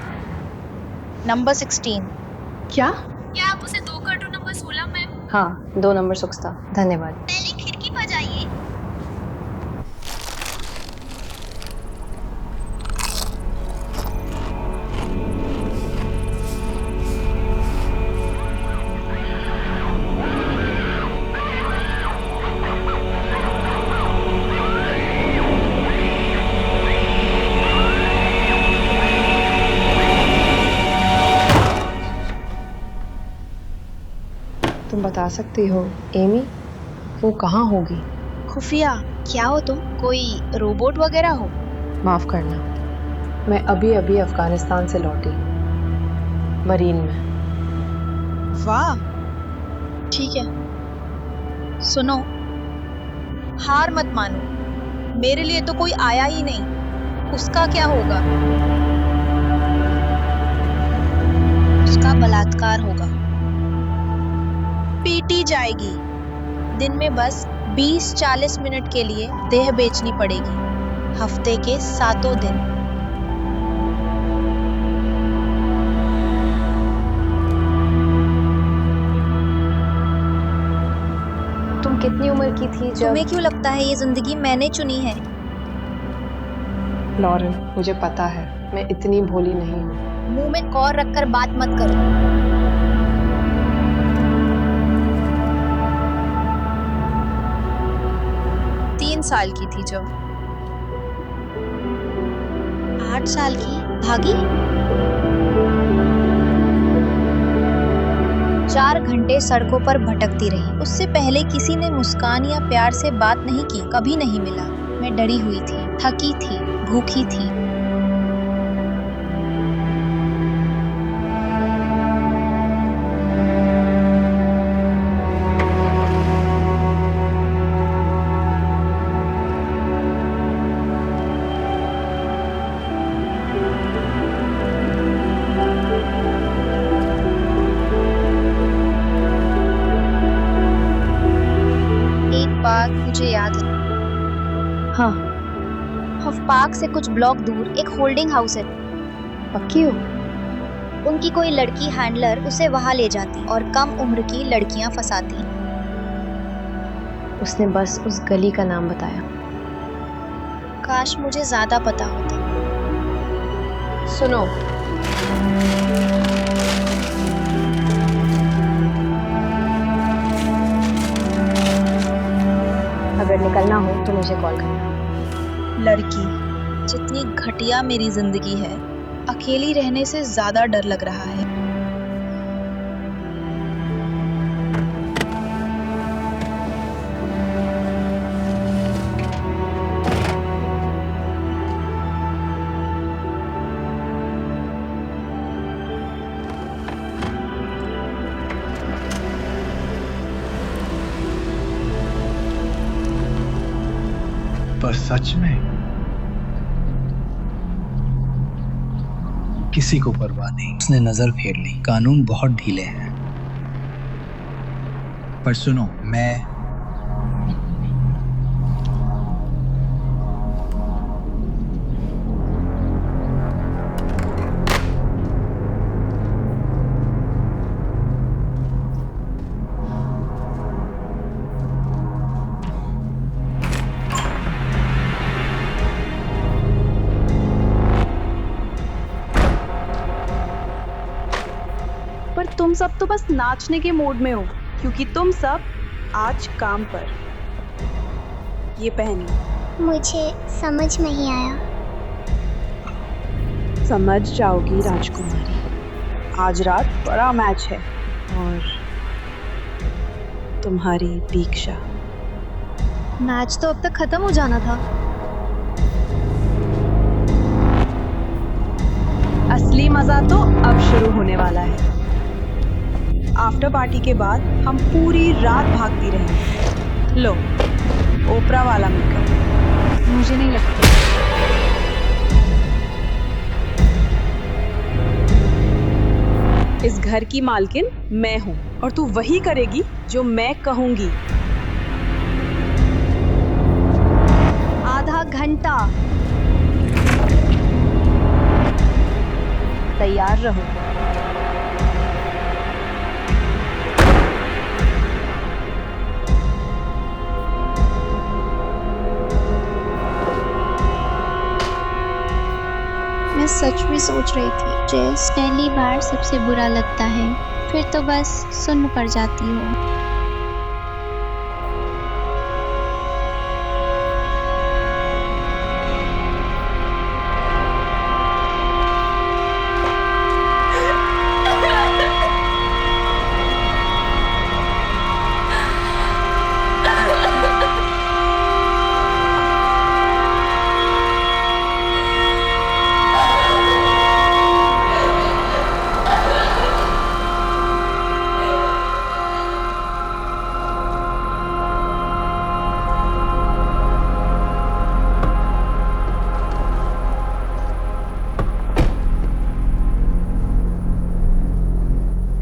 नंबर 16। क्या? क्या आप उसे 2 कर दो नंबर 16 में? हाँ, 2 नंबर सुक्स्ता, धन्यवाद। पहले खिड़की बजाइए। तुम बता सकती हो एमी, वो कहाँ होगी? खुफिया, क्या हो तुम? कोई रोबोट वगैरह हो? माफ करना, मैं अभी अभी अफगानिस्तान से लौटी, मरीन में। वाह, ठीक है। सुनो, हार मत मानो, मेरे लिए तो कोई आया ही नहीं। उसका क्या होगा? उसका बलात्कार होगा, पीटी जाएगी, दिन में बस 20-40 मिनट के लिए देह बेचनी पड़ेगी, हफ्ते के 7 दिन। तुम कितनी उम्र की थी जब? तुम्हें क्यों लगता है ये जिंदगी मैंने चुनी है? लॉरेन, मुझे पता है मैं इतनी भोली नहीं हूँ। मुंह में कौर रखकर बात मत करो। 3 साल की थी जो। 8 साल की भागी? 4 घंटे सड़कों पर भटकती रही। उससे पहले किसी ने मुस्कान या प्यार से बात नहीं की, कभी नहीं मिला। मैं डरी हुई थी, थकी थी, भूखी थी। मुझे याद है। हाँ, हफ पार्क से कुछ ब्लॉक दूर एक होल्डिंग हाउस है। पक्की हो? उनकी कोई लड़की हैंडलर उसे वहां ले जाती और कम उम्र की लड़कियां फंसाती। उसने बस उस गली का नाम बताया। काश मुझे ज्यादा पता होता। सुनो, अगर निकलना हो तो मुझे कॉल करना। लड़की, जितनी घटिया मेरी जिंदगी है, अकेली रहने से ज्यादा डर लग रहा है। पर सच में किसी को परवाह नहीं। उसने नजर फेर ली। कानून बहुत ढीले हैं। पर सुनो, मैं तुम सब तो बस नाचने के मूड में हो, क्योंकि तुम सब आज काम पर। ये पहनिए। मुझे समझ नहीं आया। समझ जाओगी राजकुमारी। आज रात बड़ा मैच है और तुम्हारी दीक्षा। मैच तो अब तक खत्म हो जाना था। असली मजा तो अब शुरू होने वाला है। आफ्टर पार्टी के बाद हम पूरी रात भागती रहेंगे। लो, ओपरा वाला मेकअप। मुझे नहीं लगता। इस घर की मालकिन मैं हूँ और तू वही करेगी जो मैं कहूंगी। आधा घंटा। तैयार रहो। मैं सच में सोच रही थी जैस पहली बार सबसे बुरा लगता है, फिर तो बस सुन्न पड़ जाती हो।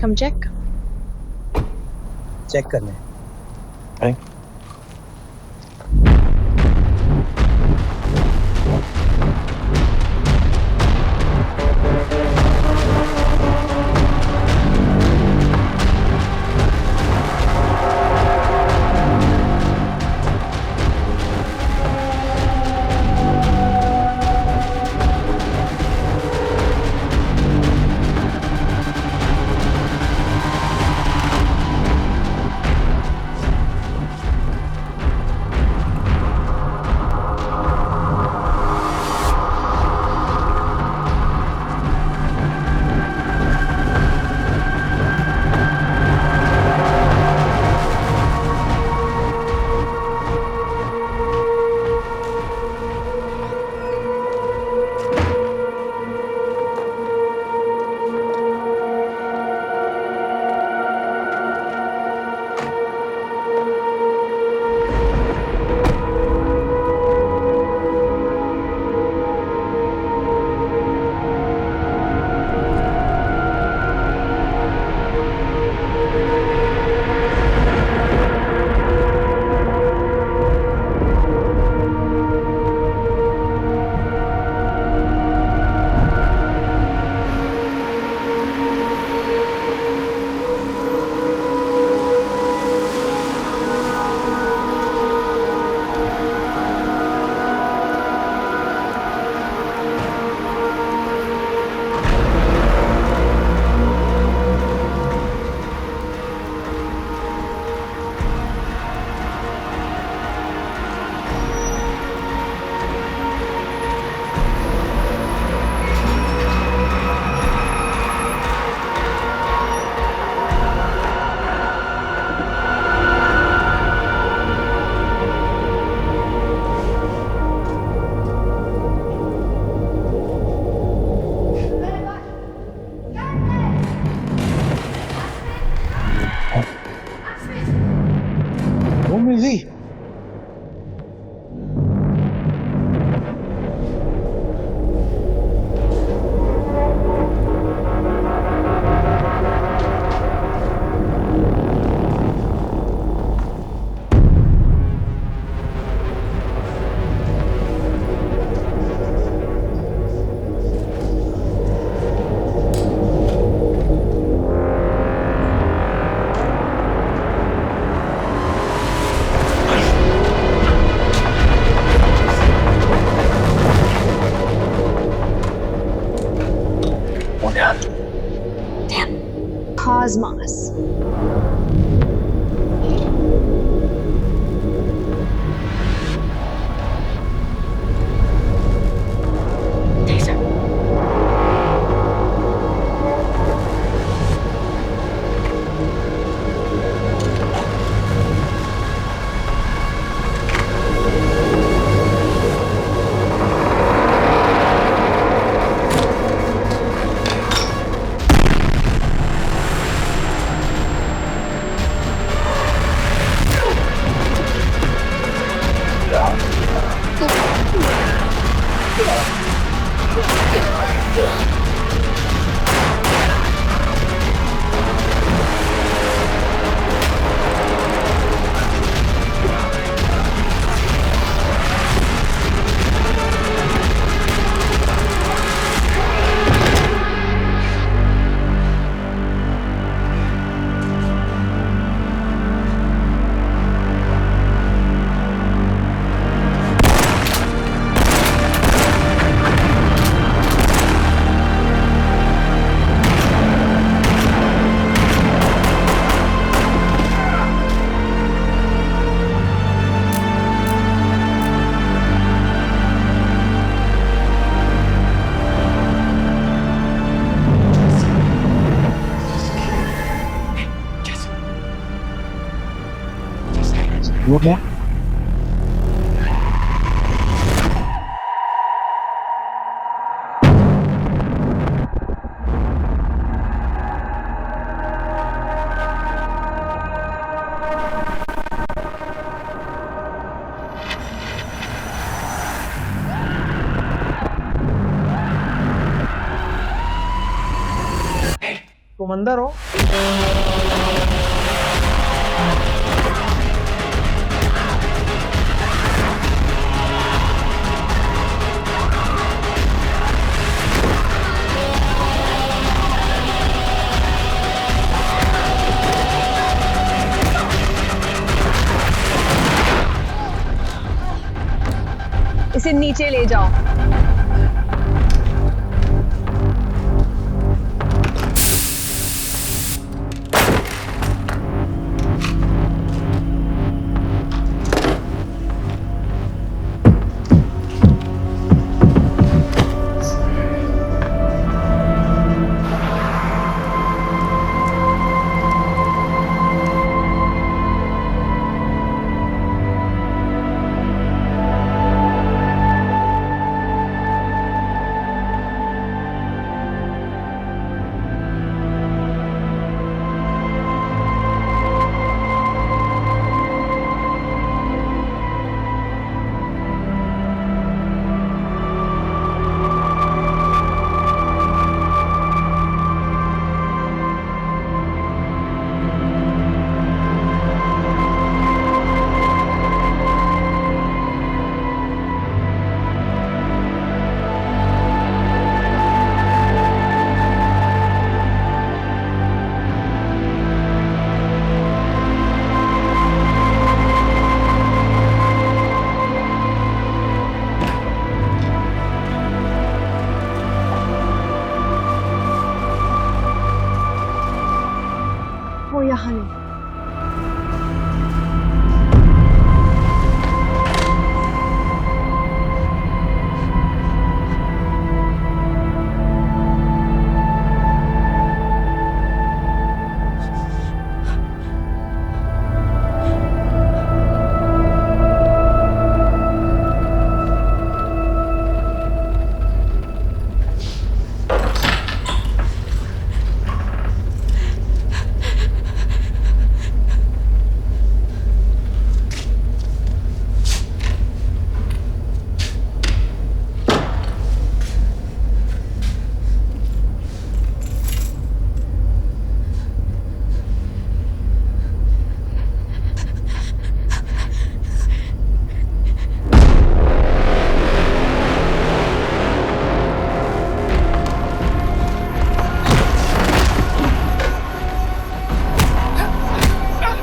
Come check. चेक कर ले। अरे Cosmos. वो क्या? तुम अंदर हो? इसे नीचे ले जाओ। वो यहाँ नहीं।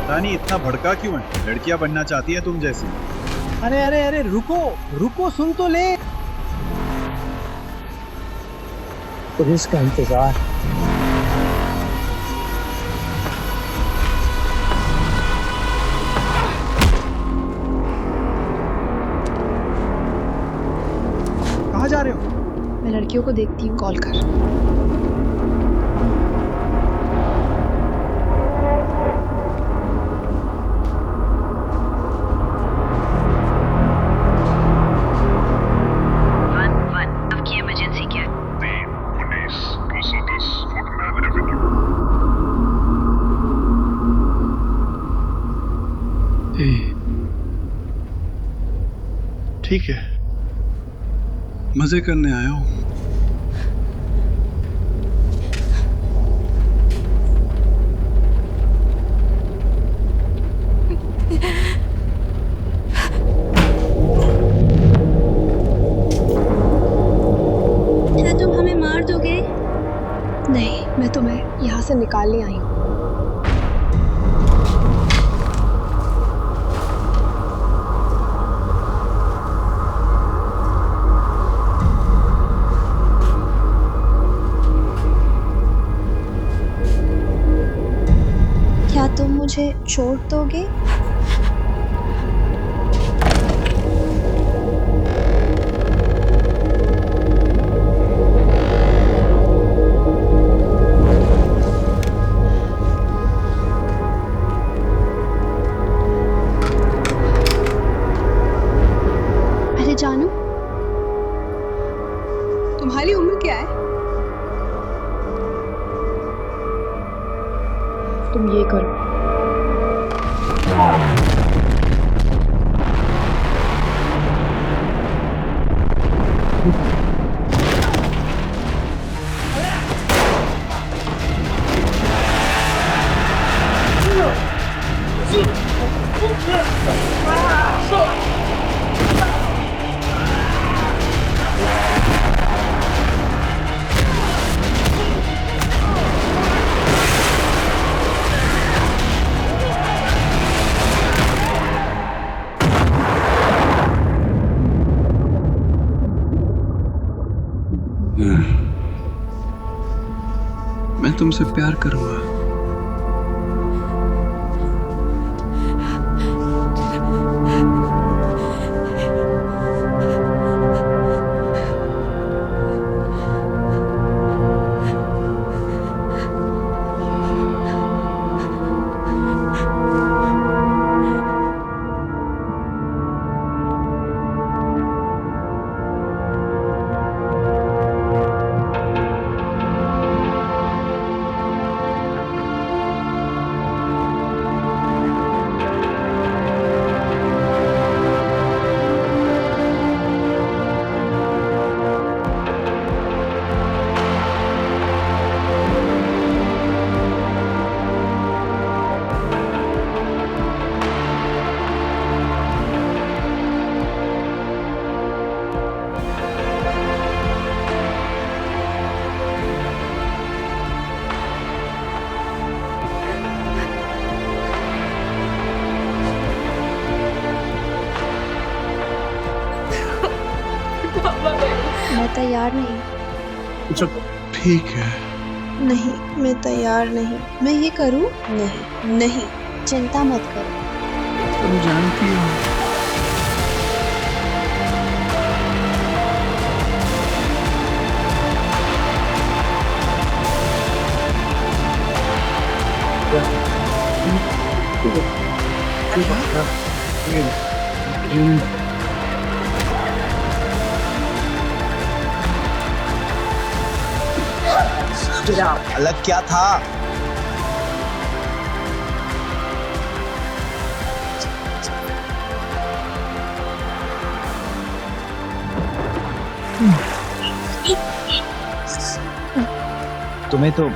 रानी इतना भड़का क्यों है? लड़कियां बनना चाहती है तुम जैसी। अरे अरे अरे रुको रुको, सुन तो ले। पुलिस का इंतजार। कहाँ जा रहे हो? मैं लड़कियों को देखती हूँ। कॉल कर। ठीक है, मजे करने आया हूँ। क्या तुम हमें मार दोगे? नहीं, मैं तुम्हें यहाँ से निकालने आई हूँ। क्या तुम मुझे छोड़ दोगे? तुम ये करो। मैं तुमसे प्यार करूंगा। मैं तैयार नहीं। ठीक है। नहीं, मैं तैयार नहीं। मैं ये करूं? नहीं, नहीं। चिंता मत करो। तुम जानती हो अलग क्या था? तुम्हें तो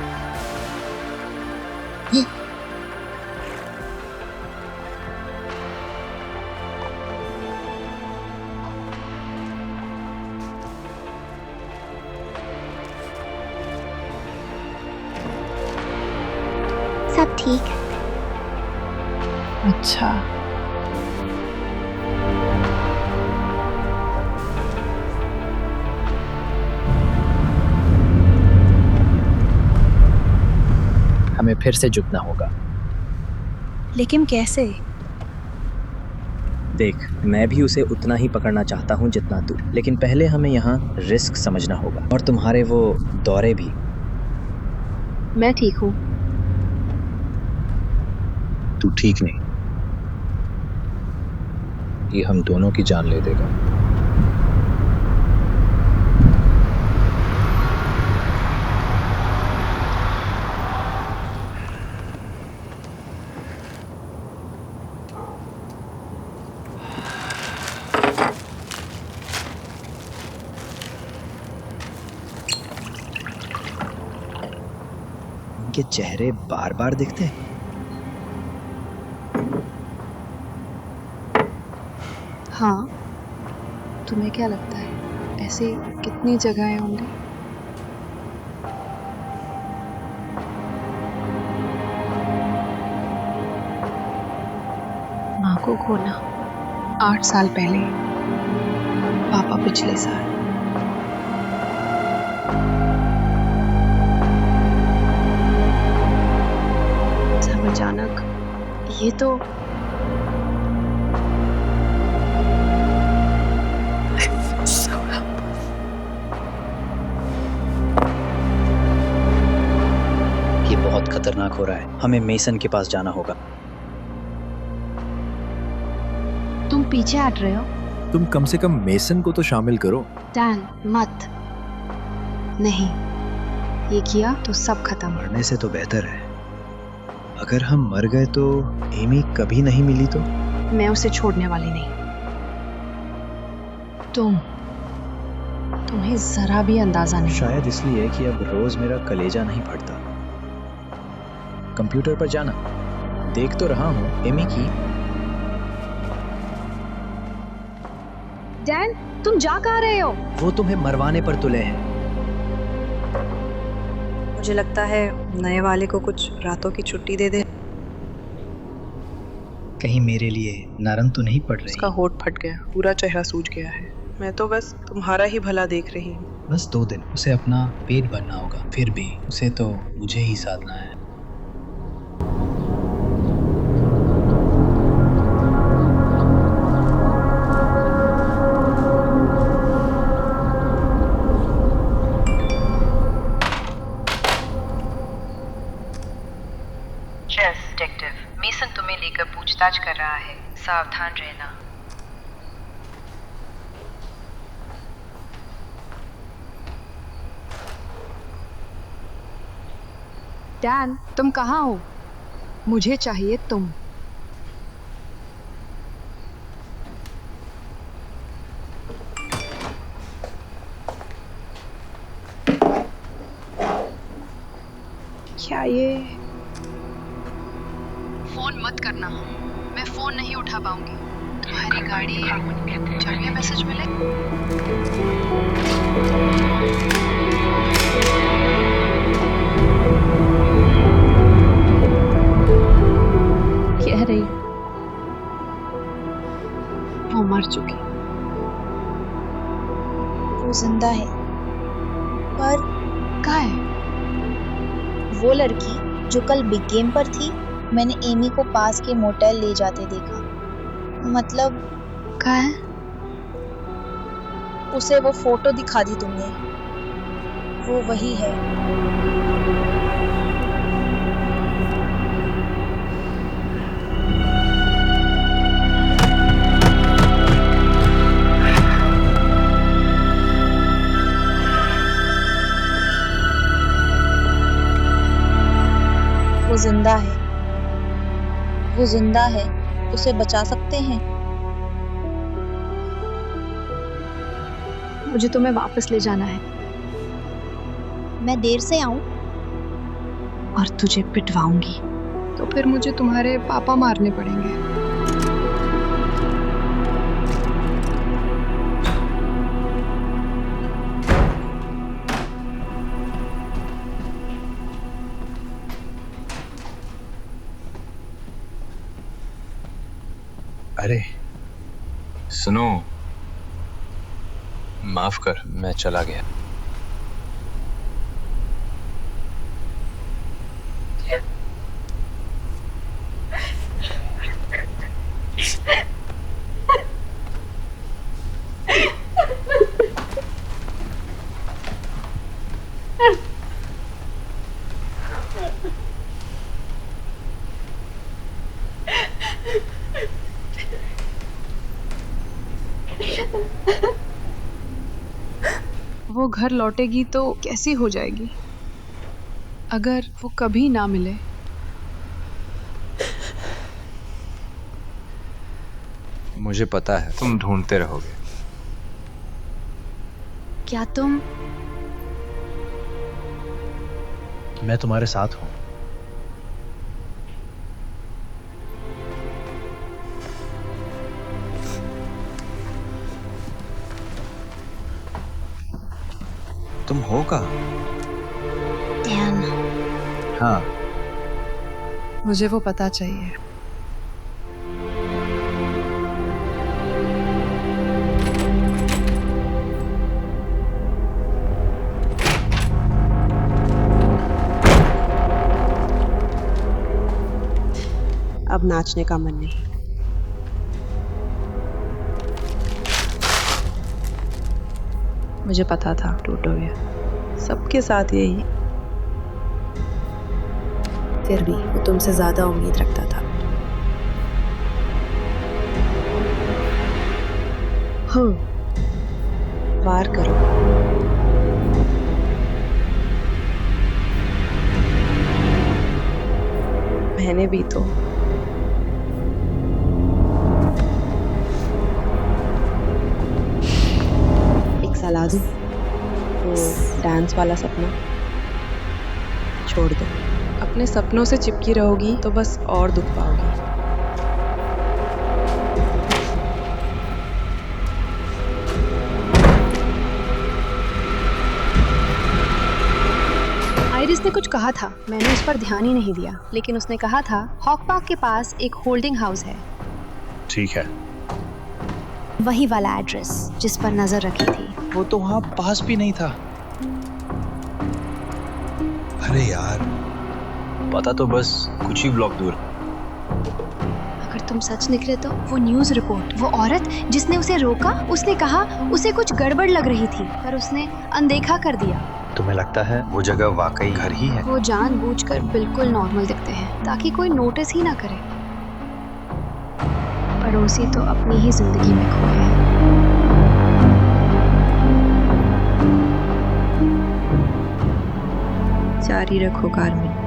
सब ठीक है। अच्छा। हमें फिर से झुकना होगा। लेकिन कैसे? देख, मैं भी उसे उतना ही पकड़ना चाहता हूँ जितना तू, लेकिन पहले हमें यहाँ रिस्क समझना होगा। और तुम्हारे वो दौरे भी। मैं ठीक हूँ। तू ठीक नहीं। ये हम दोनों की जान ले देगा। उनके चेहरे बार बार दिखते हैं। हाँ, तुम्हें क्या लगता है ऐसी कितनी जगहें होंगी? माँ को खोना 8 साल पहले, पापा पिछले साल। सब अचानक, ये तो बहुत खतरनाक हो रहा है। हमें मेसन के पास जाना होगा। तुम पीछे हट रहे हो? तुम कम से कम मेसन को तो शामिल करो। डैन, मत। नहीं, ये किया तो सब खत्म। मरने से तो बेहतर है अगर हम मर गए तो एमी कभी नहीं मिली तो? मैं उसे छोड़ने वाली नहीं। तुम्हें जरा भी अंदाजा नहीं। शायद इसलिए कि अब रोज मेरा कलेजा नहीं फटता। कंप्यूटर पर जाना, देख तो रहा हूँ एमी की। डैन, तुम जा कहाँ रहे हो? वो तुम्हें मरवाने पर तुले हैं। मुझे लगता है नए वाले को कुछ रातों की छुट्टी दे दे। कहीं मेरे लिए नरम तो नहीं पड़ रही? उसका होठ फट गया, पूरा चेहरा सूज गया है। मैं तो बस तुम्हारा ही भला देख रही हूँ। बस 2 दिन उसे अपना पेट भरना होगा, फिर भी उसे तो मुझे ही साधना है। डिटेक्टिव मेसन तुम्हें लेकर पूछताछ कर रहा है, सावधान रहना। डैन, तुम कहाँ हो? मुझे चाहिए तुम। क्या ये? फोन मत करना, मैं फोन नहीं उठा पाऊंगी। तुम्हारी गाड़ी जब ये मैसेज मिले। कह रही वो मर चुकी। वो जिंदा है, पर कहाँ है? वो लड़की जो कल बिग गेम पर थी, मैंने एमी को पास के मोटेल ले जाते देखा। मतलब कहाँ है? उसे वो फोटो दिखा दी तुमने, वो वही है। वो जिंदा है, वो जिंदा है, उसे बचा सकते हैं। मुझे तुम्हें वापस ले जाना है। मैं देर से आऊं? और तुझे पिटवाऊंगी। तो फिर मुझे तुम्हारे पापा मारने पड़ेंगे। अरे सुनो, माफ कर, मैं चला गया। वो घर लौटेगी तो कैसी हो जाएगी अगर वो कभी ना मिले? मुझे पता है तुम ढूंढते रहोगे। क्या तुम? मैं तुम्हारे साथ हूं। तुम हो का? डैन। हाँ, मुझे वो पता चाहिए। अब नाचने का मन नहीं। मुझे पता था टूटोगे, सबके साथ यही। फिर भी वो तुमसे ज्यादा उम्मीद रखता था। हाँ, वार करो। पहने भी तो। एक सलाह दूं, वो डांस वाला सपना छोड़ दो। अपने सपनों से चिपकी रहोगी तो बस और दुख पाओगी। आइरिस ने कुछ कहा था, मैंने उस पर ध्यान ही नहीं दिया, लेकिन उसने कहा था हॉक पार्क के पास एक होल्डिंग हाउस है। ठीक है, वही वाला एड्रेस जिस पर नजर रखी थी। वो तो वहां पास भी नहीं था। अरे यार, पता तो बस कुछ ही ब्लॉक दूर। अगर तुम सच निकले तो वो न्यूज़ रिपोर्ट, वो औरत जिसने उसे रोका, उसने कहा उसे कुछ गड़बड़ लग रही थी, पर उसने अनदेखा कर दिया। तुम्हें लगता है वो जगह वाकई घर ही है? वो जानबूझकर बिल्कुल नॉर्मल दिखते हैं ताकि कोई नोटिस ही ना करे। पड़ोसी तो अपनी ही जिंदगी में खोए हैं। जारी रखो कारमेन,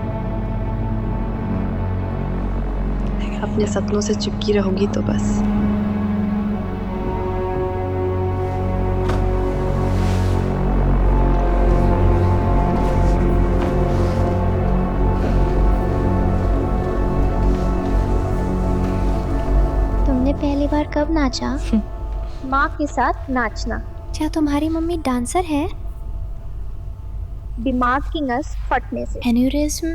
अपने सपनों से चिपकी रहोगी तो बस। तुमने पहली बार कब नाचा? माँ के साथ नाचना। क्या तुम्हारी मम्मी डांसर है? दिमाग की नस फटने से। एन्यूरिज्म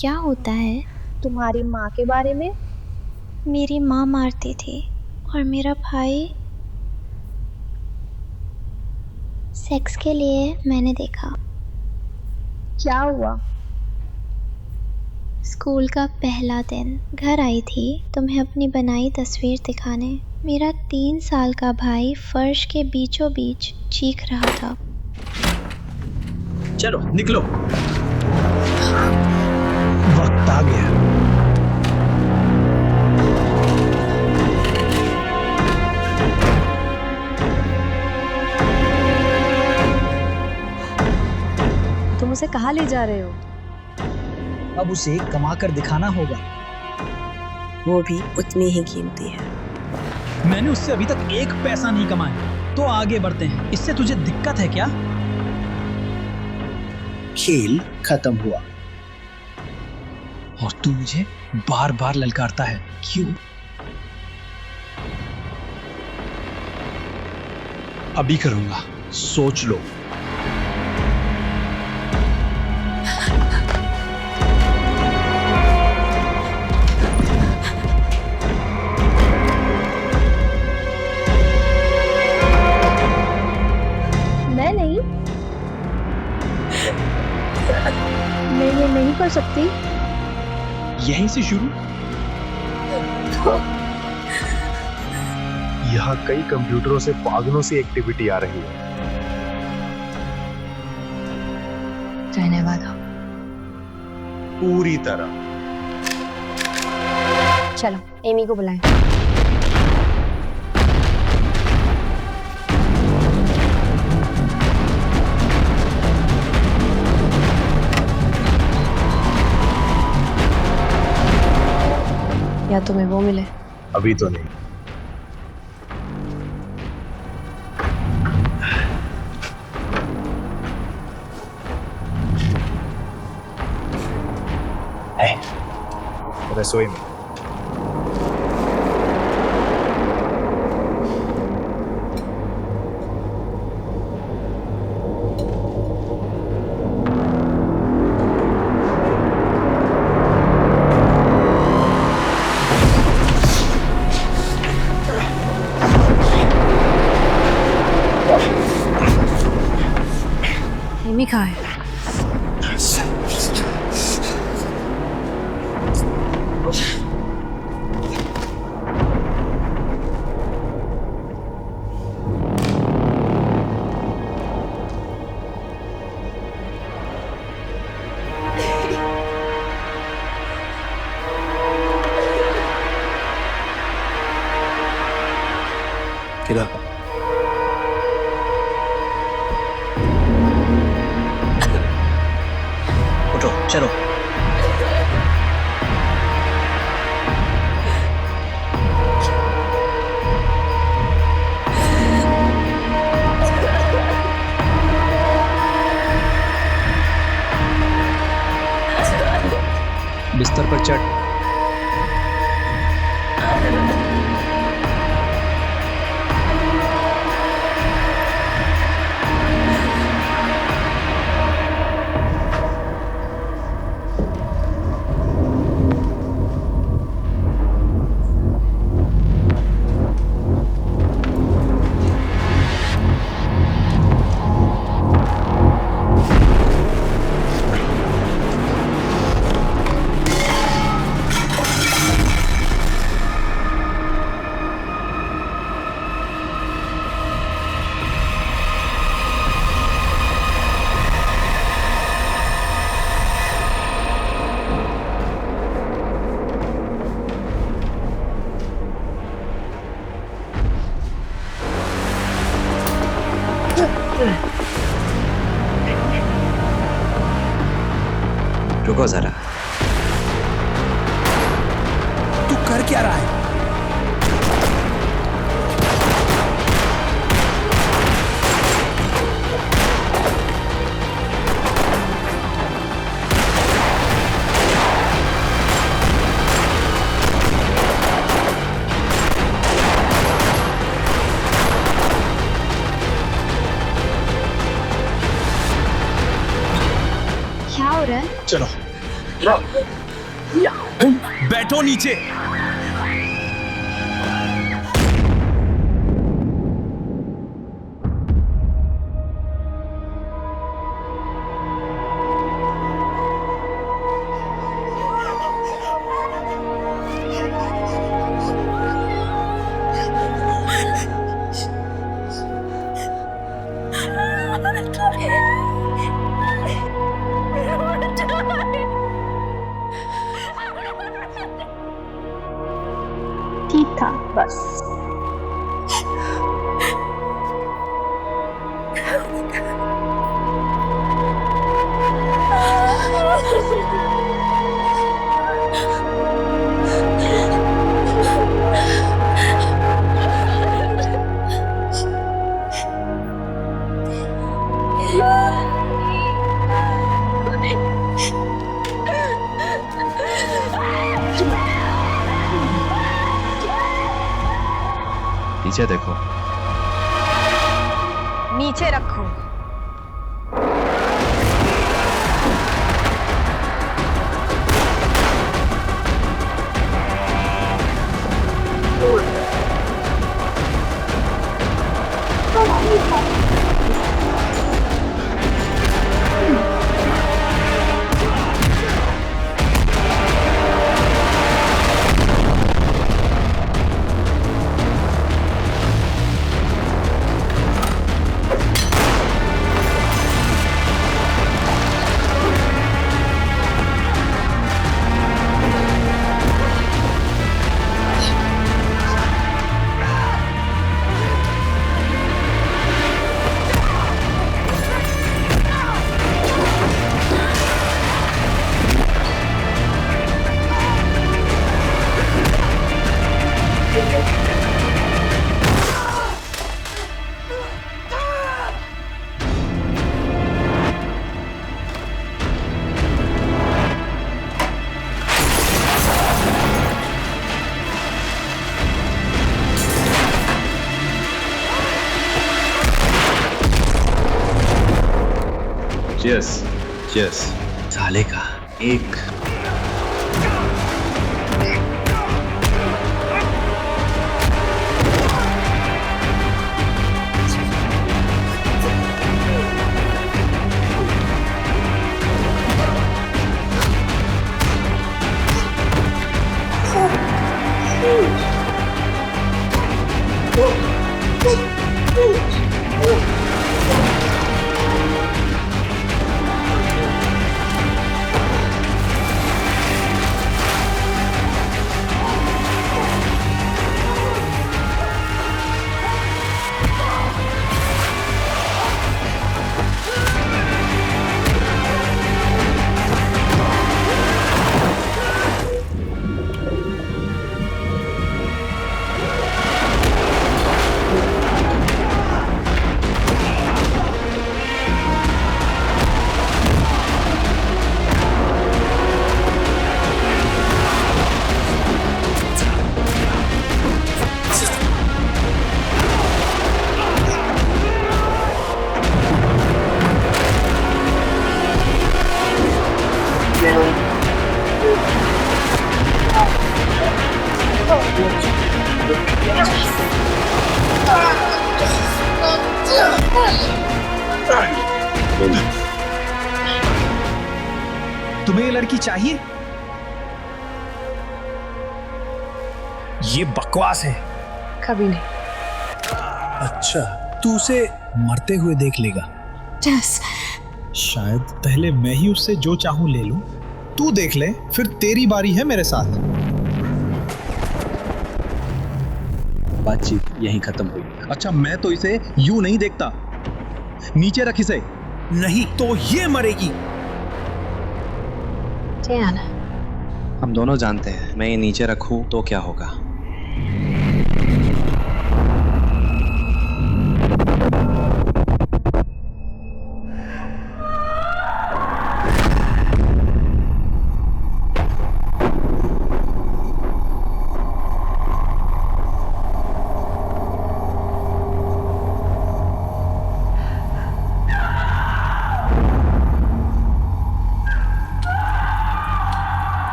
क्या होता है? तुम्हारी माँ के बारे में? मेरी माँ मारती थी और मेरा भाई सेक्स के लिए मैंने देखा। क्या हुआ? स्कूल का पहला दिन घर आई थी तुम्हें अपनी बनाई तस्वीर दिखाने। मेरा 3 साल का भाई फर्श के बीचों बीच चीख रहा था। चलो निकलो, वक्त आ गया। तुम उसे कहाँ ले जा रहे हो? अब उसे कमा कर दिखाना होगा। वो भी उतनी ही कीमती है। मैंने उससे अभी तक एक पैसा नहीं कमाया, तो आगे बढ़ते हैं। इससे तुझे दिक्कत है क्या? खेल खत्म हुआ और तू मुझे बार बार ललकारता है, क्यों? अभी करूंगा, सोच लो। मैं नहीं, मैं ये नहीं कर सकती। यहीं से शुरू। यहाँ कई कंप्यूटरों से पागलों सी एक्टिविटी आ रही है। रहने वाला पूरी तरह। चलो एमी को बुलाएं। या तुम्हें वो मिले? अभी तो नहीं। रसोई में। एमी कहाँ है? किधर? उठो, चलो। बिस्तर पर चढ़। रुको जरा। तू कर क्या रहा है? क्या हो रहा है? चलो बैठो नीचे। ठीक था बस। नीचे देखो। नीचे रखो। Cheers. Cheers. साले का एक। तुम्हें ये लड़की चाहिए? ये बकवास है। कभी नहीं। अच्छा, तू उसे मरते हुए देख लेगा? शायद पहले मैं ही उससे जो चाहूं ले लूं, तू देख ले, फिर तेरी बारी है मेरे साथ। बातचीत यहीं खत्म हुई। अच्छा, मैं तो इसे यूं नहीं देखता। नीचे रख इसे, नहीं तो ये मरेगी। हम दोनों जानते हैं, मैं ये नीचे रखूं तो क्या होगा।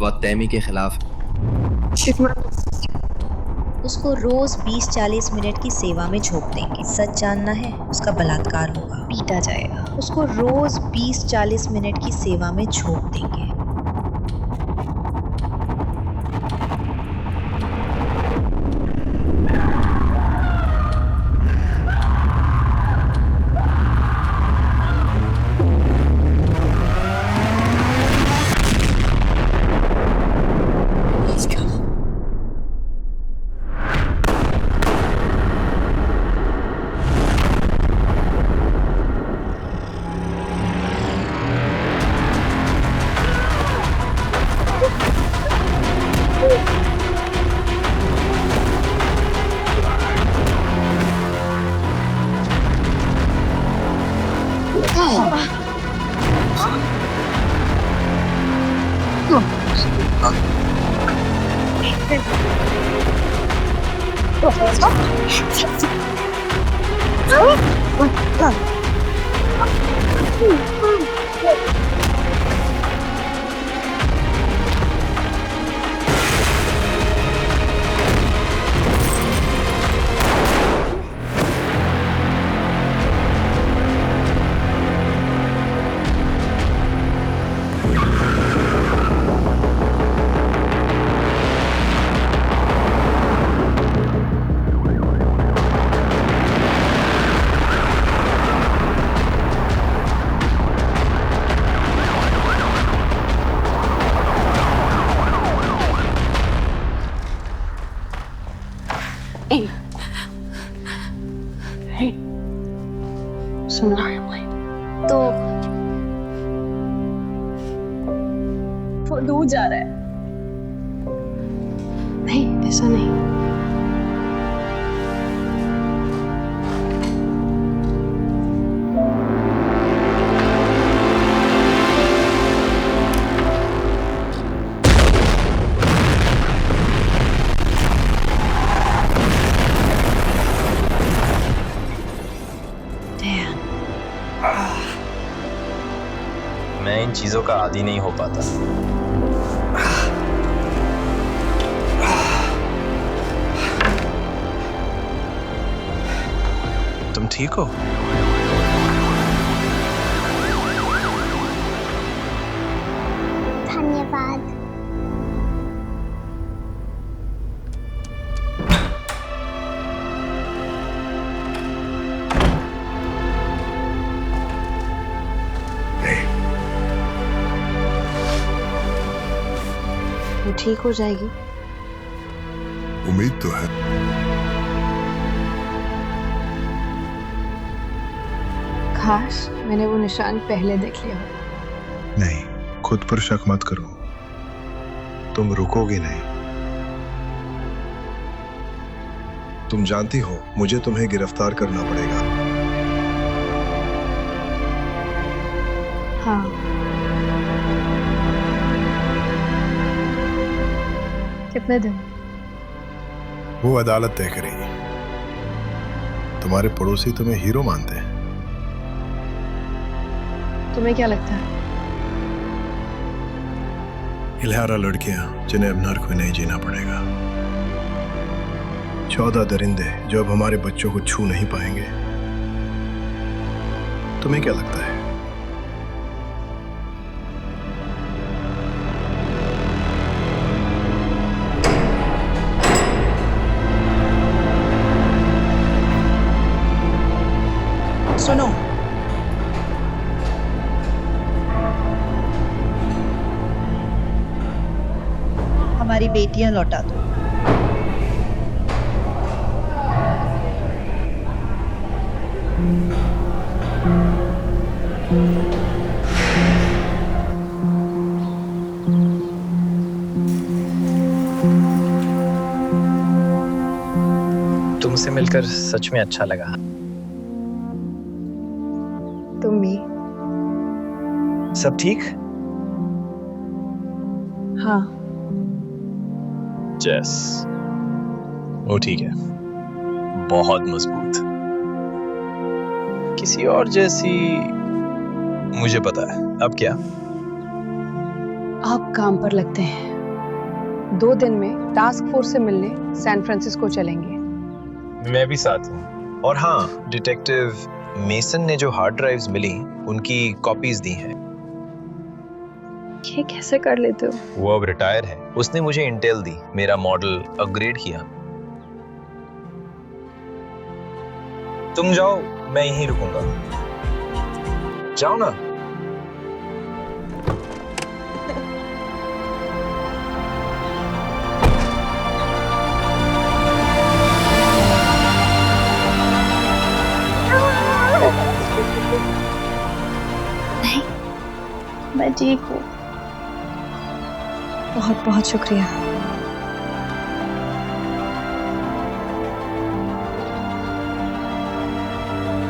वक्त तैमी के खिलाफ। उसको रोज 20-40 मिनट की सेवा में झोंक देंगे। सच जानना है, उसका बलात्कार होगा, पीटा जाएगा। उसको रोज 20-40 मिनट की सेवा में झोंक देंगे। तो वो दूर जा रहा है। नहीं, ऐसा नहीं। मैं इन चीजों का आदी नहीं हो पाता। तुम ठीक हो? धन्यवाद। वो ठीक हो जाएगी। उम्मीद तो है। काश मैंने वो निशान पहले देख लिया। नहीं, खुद पर शक मत करो, तुम रुकोगी नहीं। तुम जानती हो, मुझे तुम्हें गिरफ्तार करना पड़ेगा। हाँ। कितने दिन? वो अदालत तय करेगी। तुम्हारे पड़ोसी तुम्हें हीरो मानते हैं। तुम्हें क्या लगता है? 11 लड़कियां जिन्हें अब नर्क में नहीं जीना पड़ेगा। 14 दरिंदे जो अब हमारे बच्चों को छू नहीं पाएंगे। तुम्हें क्या लगता है? सुनो, हमारी बेटियां लौटा दो। तुमसे मिलकर सच में अच्छा लगा। तुम भी। सब ठीक? हाँ। जैस वो ठीक है, बहुत मजबूत, किसी और जैसी। मुझे पता है। अब क्या? आप काम पर लगते हैं। 2 दिन में टास्क फोर्स से मिलने सैन फ्रांसिस्को चलेंगे। मैं भी साथ हूँ। और हाँ, डिटेक्टिव मेसन ने जो हार्ड ड्राइव्स मिली उनकी कॉपीज दी हैं। ये कैसे कर लेते हो? वो अब रिटायर है। उसने मुझे इंटेल दी, मेरा मॉडल अपग्रेड किया। तुम जाओ, मैं यहीं रुकूंगा। जाओ ना। नहीं, मैं ठीक हूँ। बहुत बहुत शुक्रिया।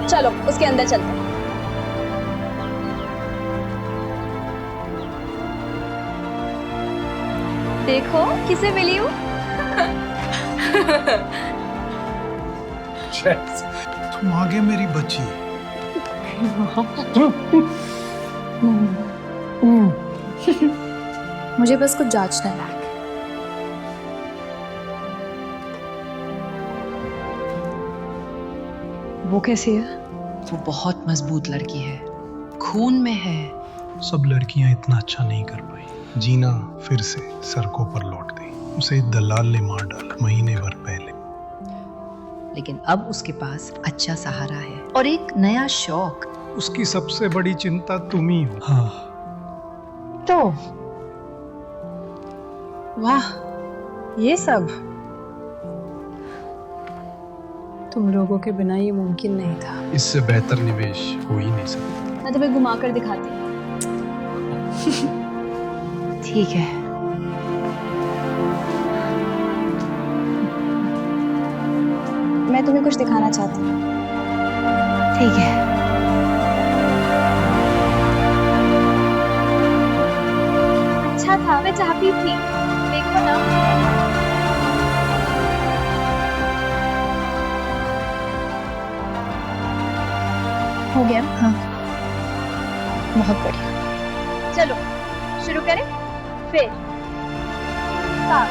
चलो उसके अंदर चलते हैं। देखो किसे मिली हूँ। तुम आगे मेरी बच्ची। मुझे बस कुछ जांचना है। वो कैसी है? वो बहुत मजबूत लड़की है, खून में है। सब लड़कियां इतना अच्छा नहीं कर पाई। जीना फिर से सड़कों पर लौट गई। उसे दलाल ने मार डाला महीने भर पहले। लेकिन अब उसके पास अच्छा सहारा है और एक नया शौक। उसकी सबसे बड़ी चिंता तुम ही हो। हाँ। तो वाह, ये सब तुम लोगों के बिना ये मुमकिन नहीं था। इससे बेहतर निवेश हो ही नहीं सकता। मैं तुम्हें घुमा कर दिखाती हूँ। ठीक है। मैं तुम्हें कुछ दिखाना चाहती हूँ। ठीक है। अच्छा था, मैं चाहती थी। देखो ना। हो गया? हाँ, बहुत बढ़िया। चलो शुरू करें। फिर 7